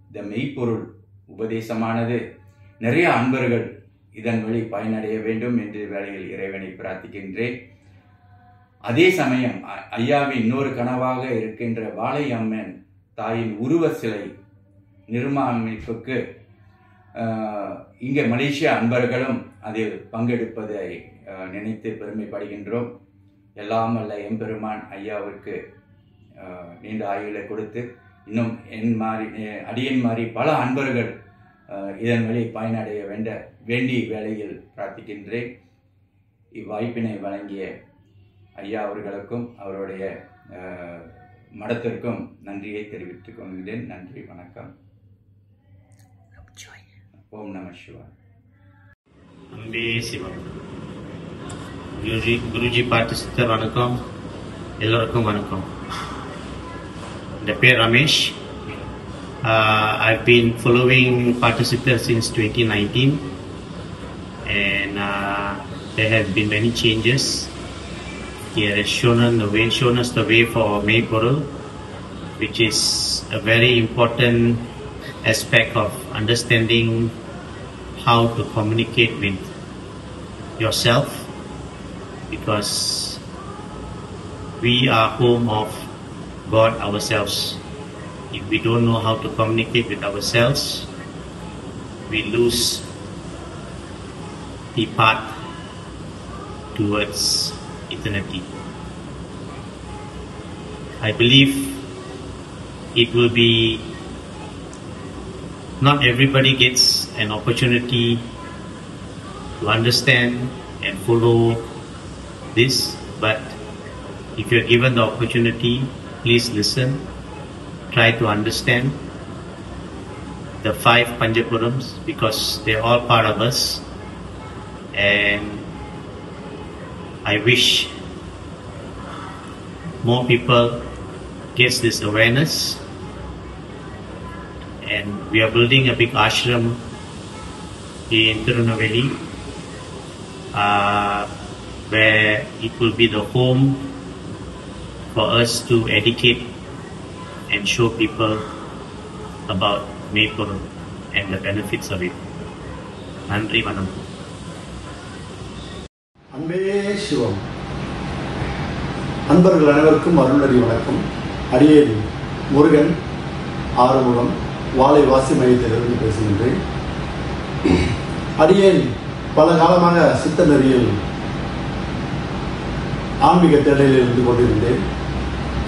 இந்த மெய்ப்பொருள் உபதேசமானது நிறைய அன்பர்கள் இதன் வழி பயனடைய வேண்டும் என்று வேளையில் இறைவனை பிரார்த்திக்கின்றேன். அதே சமயம் ஐயாவின் இன்னொரு கனவாக இருக்கின்ற வாழை அம்மன் தாயின் உருவ சிலை நிர்மாணிப்புக்கு இங்கே மலேசிய அன்பர்களும் அதில் பங்கெடுப்பதை நினைத்து பெருமைப்படுகின்றோம். எல்லாம் அல்ல எம்பெருமான் ஐயாவிற்கு நீண்ட ஆயுளை கொடுத்து இன்னும் அடியன் மாதிரி பல அன்பர்கள் இதன் வழி பயனடைய வேண்டிய வேளையில் பிரார்த்திக்கின்றேன். இவ்வாய்ப்பினை வழங்கிய ஐயா அவர்களுக்கும் அவருடைய மடத்திற்கும் நன்றியை தெரிவித்துக் கொள்கிறேன். நன்றி, வணக்கம். ஓம் நம சிவாய. அம்பே சிவம். குருஜி பாட்டு சித்தர் வணக்கம். எல்லோருக்கும் வணக்கம். இந்த பேர் Ramesh. I've been following participants since 2019 and there have been many changes. He has shown us the way for Mayporul, which is a very important aspect of understanding how to communicate with yourself, because we are home of God ourselves. If we don't know how to communicate with ourselves, we lose the path towards eternity. I believe it will be, not everybody gets an opportunity to understand and follow this, but if you're given the opportunity, please listen, try to understand the 5 Panjapurams, because they're all part of us, and I wish more people gets this awareness. And we are building a big ashram in Tirunelveli, where it will be the home for us to educate and show people about Maypur and the benefits of it. Nandri Vanam. அன்பே சிவம். அன்பர்கள் அனைவருக்கும் அருளடி வணக்கம். அடியேன் முருகன் ஆறுமுகம் வாழை வாசி மையத்திலிருந்து பேசுகின்றேன். அடியேன் பல காலமாக சித்த நெறியில் ஆன்மீக தேடலில் இருந்து கொண்டிருந்தேன்.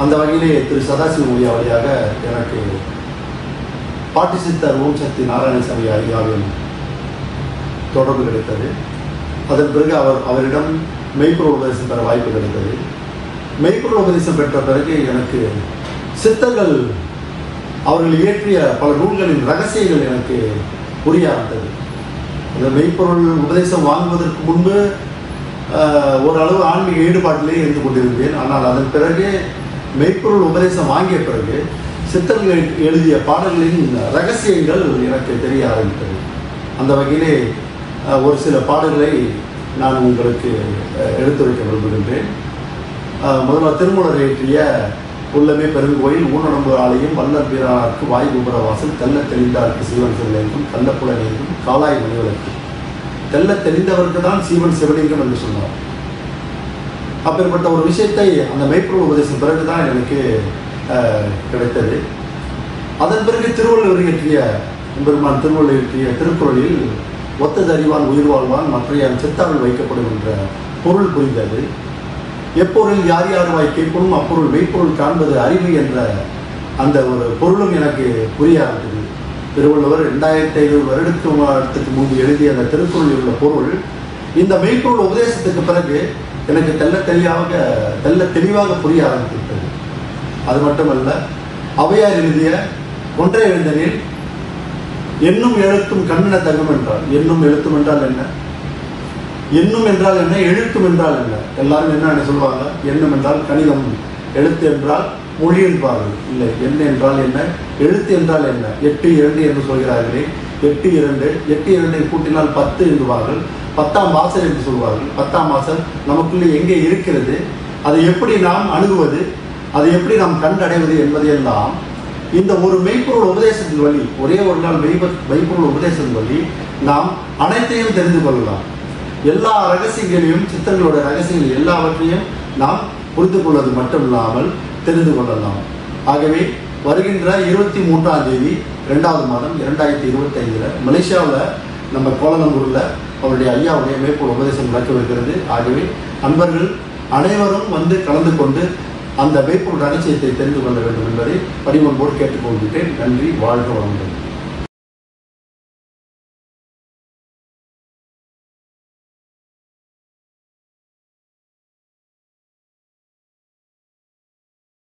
அந்த வகையிலே திரு சதாசிவமுடியா வழியாக எனக்கு பாட்டி சித்தர் ஓம் சக்தி நாராயணசாமி ஐயாவின் தொடர்பு கிடைத்தது. அதன் பிறகு அவரிடம் மெய்ப்பொருள் உபதேசம் பெற வாய்ப்பு கிடைத்தது. மெய்ப்பொருள் உபதேசம் பெற்ற பிறகு எனக்கு சித்தர்கள் அவர்கள் இயற்றிய பல நூல்களின் ரகசியங்கள் எனக்கு புரிய ஆரம்பித்தது. அந்த மெய்ப்பொருள் உபதேசம் வாங்குவதற்கு முன்பு ஓரளவு ஆன்மீக ஈடுபாட்டிலே இருந்து கொண்டிருந்தேன். ஆனால் அதன் பிறகு மெய்ப்பொருள் உபதேசம் வாங்கிய பிறகு சித்தர்கள் எழுதிய பாடல்களின் ரகசியங்கள் எனக்கு தெரிய ஆரம்பித்தது. அந்த வகையிலே ஒரு சில பாடல்களை நான் உங்களுக்கு எடுத்துரைக்க விரும்புகின்றேன். முதல்ல திருமூலர் இயற்றிய உள்ளமே பெருங்கோயில் ஊனடம்பு ஆலயம் வல்லர் வீரானார்க்கு வாய் உபரவாசல் தெல்ல தெளிந்தார்க்கு சீவன் சிவலிங்கம் கள்ளப்புலனையும் காலாய் மணிவதற்கு தெல்ல தெளிந்தவருக்கு தான் சீவன் சிவலிங்கம் என்று சொன்னார். அப்பேற்பட்ட ஒரு விஷயத்தை அந்த மெய்ப்பொருள் உபதேசம் பிறகுதான் எனக்கு கிடைத்தது. அதன் பிறகு திருவள்ளுவர் இயற்றிய பெருமான் திருவள்ளுவர் இயற்றிய திருக்குறளில் ஒத்தது அறிவான் உயிர் வாழ்வான் மற்றையான் செத்தாவில் வைக்கப்படும் என்ற பொருள் புரிந்தது. எப்பொருள் யார் யார் வாய் கேட்கணும் அப்பொருள் மெய்ப்பொருள் காண்பது அறிவு என்ற அந்த ஒரு பொருளும் எனக்கு புரிய ஆரம்பித்தது. திருவள்ளுவர் 2500 வருடத்துக்கு முன்பு எழுதிய அந்த திருக்குறளில் உள்ள பொருள் இந்த மெய்ப்பொருள் உபதேசத்துக்கு பிறகு எனக்கு தெல்ல தெளிவாக புரிய ஆரம்பித்தது. அது மட்டுமல்ல, ஔவையார் எழுதிய ஒன்றை எழுந்தனில் எண்ணும் எழுத்தும் கண்ணென தகும் என்றால், எண்ணும் எழுத்தும் என்றால் என்ன, எண்ணும் என்றால் என்ன, எழுத்தும் என்றால் என்ன? எல்லாரும் என்ன சொல்லுவாங்க? எண்ணும் என்றால் கணிதம், எழுத்து என்றால் மொழி என்பார்கள். இல்லை, எண் என்றால் என்ன, எழுத்து என்றால் என்ன? 8 2 என்று சொல்கிறார்களே, 8 2 8 2 கூட்டினால் 10 என்பார்கள். 10ஆம் வாசல் என்று சொல்வார்கள். 10ஆம் வாசல் நமக்குள்ளே எங்கே இருக்கிறது, அதை எப்படி நாம் அணுகுவது, அதை எப்படி நாம் கண்டடைவது என்பதையெல்லாம் இந்த ஒரு மெய்ப்பொருள் உபதேசத்தின் வழி, ஒரே ஒரு நாள் மெய்ப்பொருள் உபதேசத்தின் வழி நாம் அனைத்தையும் தெரிந்து கொள்ளலாம். எல்லா ரகசியங்களையும், சித்தங்களோட ரகசியங்கள் எல்லாவற்றையும் நாம் புரிந்து கொள்வது மட்டும் இல்லாமல் தெரிந்து கொள்ளலாம். ஆகவே வருகின்ற 23ஆம் தேதி 2வது மாதம் 2025 மலேசியாவில் நம்ம கோலலம்பூரில் அவருடைய ஐயாவுடைய மெய்ப்பொருள் உபதேசம் நடக்கவிருக்கிறது. ஆகவே அன்பர்கள் அனைவரும் வந்து கலந்து கொண்டு அந்த மெய்ப்பொருள் ரகசியத்தை தெரிந்து கொள்ள வேண்டும் என்பதை பணிவன்போடு கேட்டுக்கொள்கிறேன். நன்றி. வாழ்க வளமுடன்.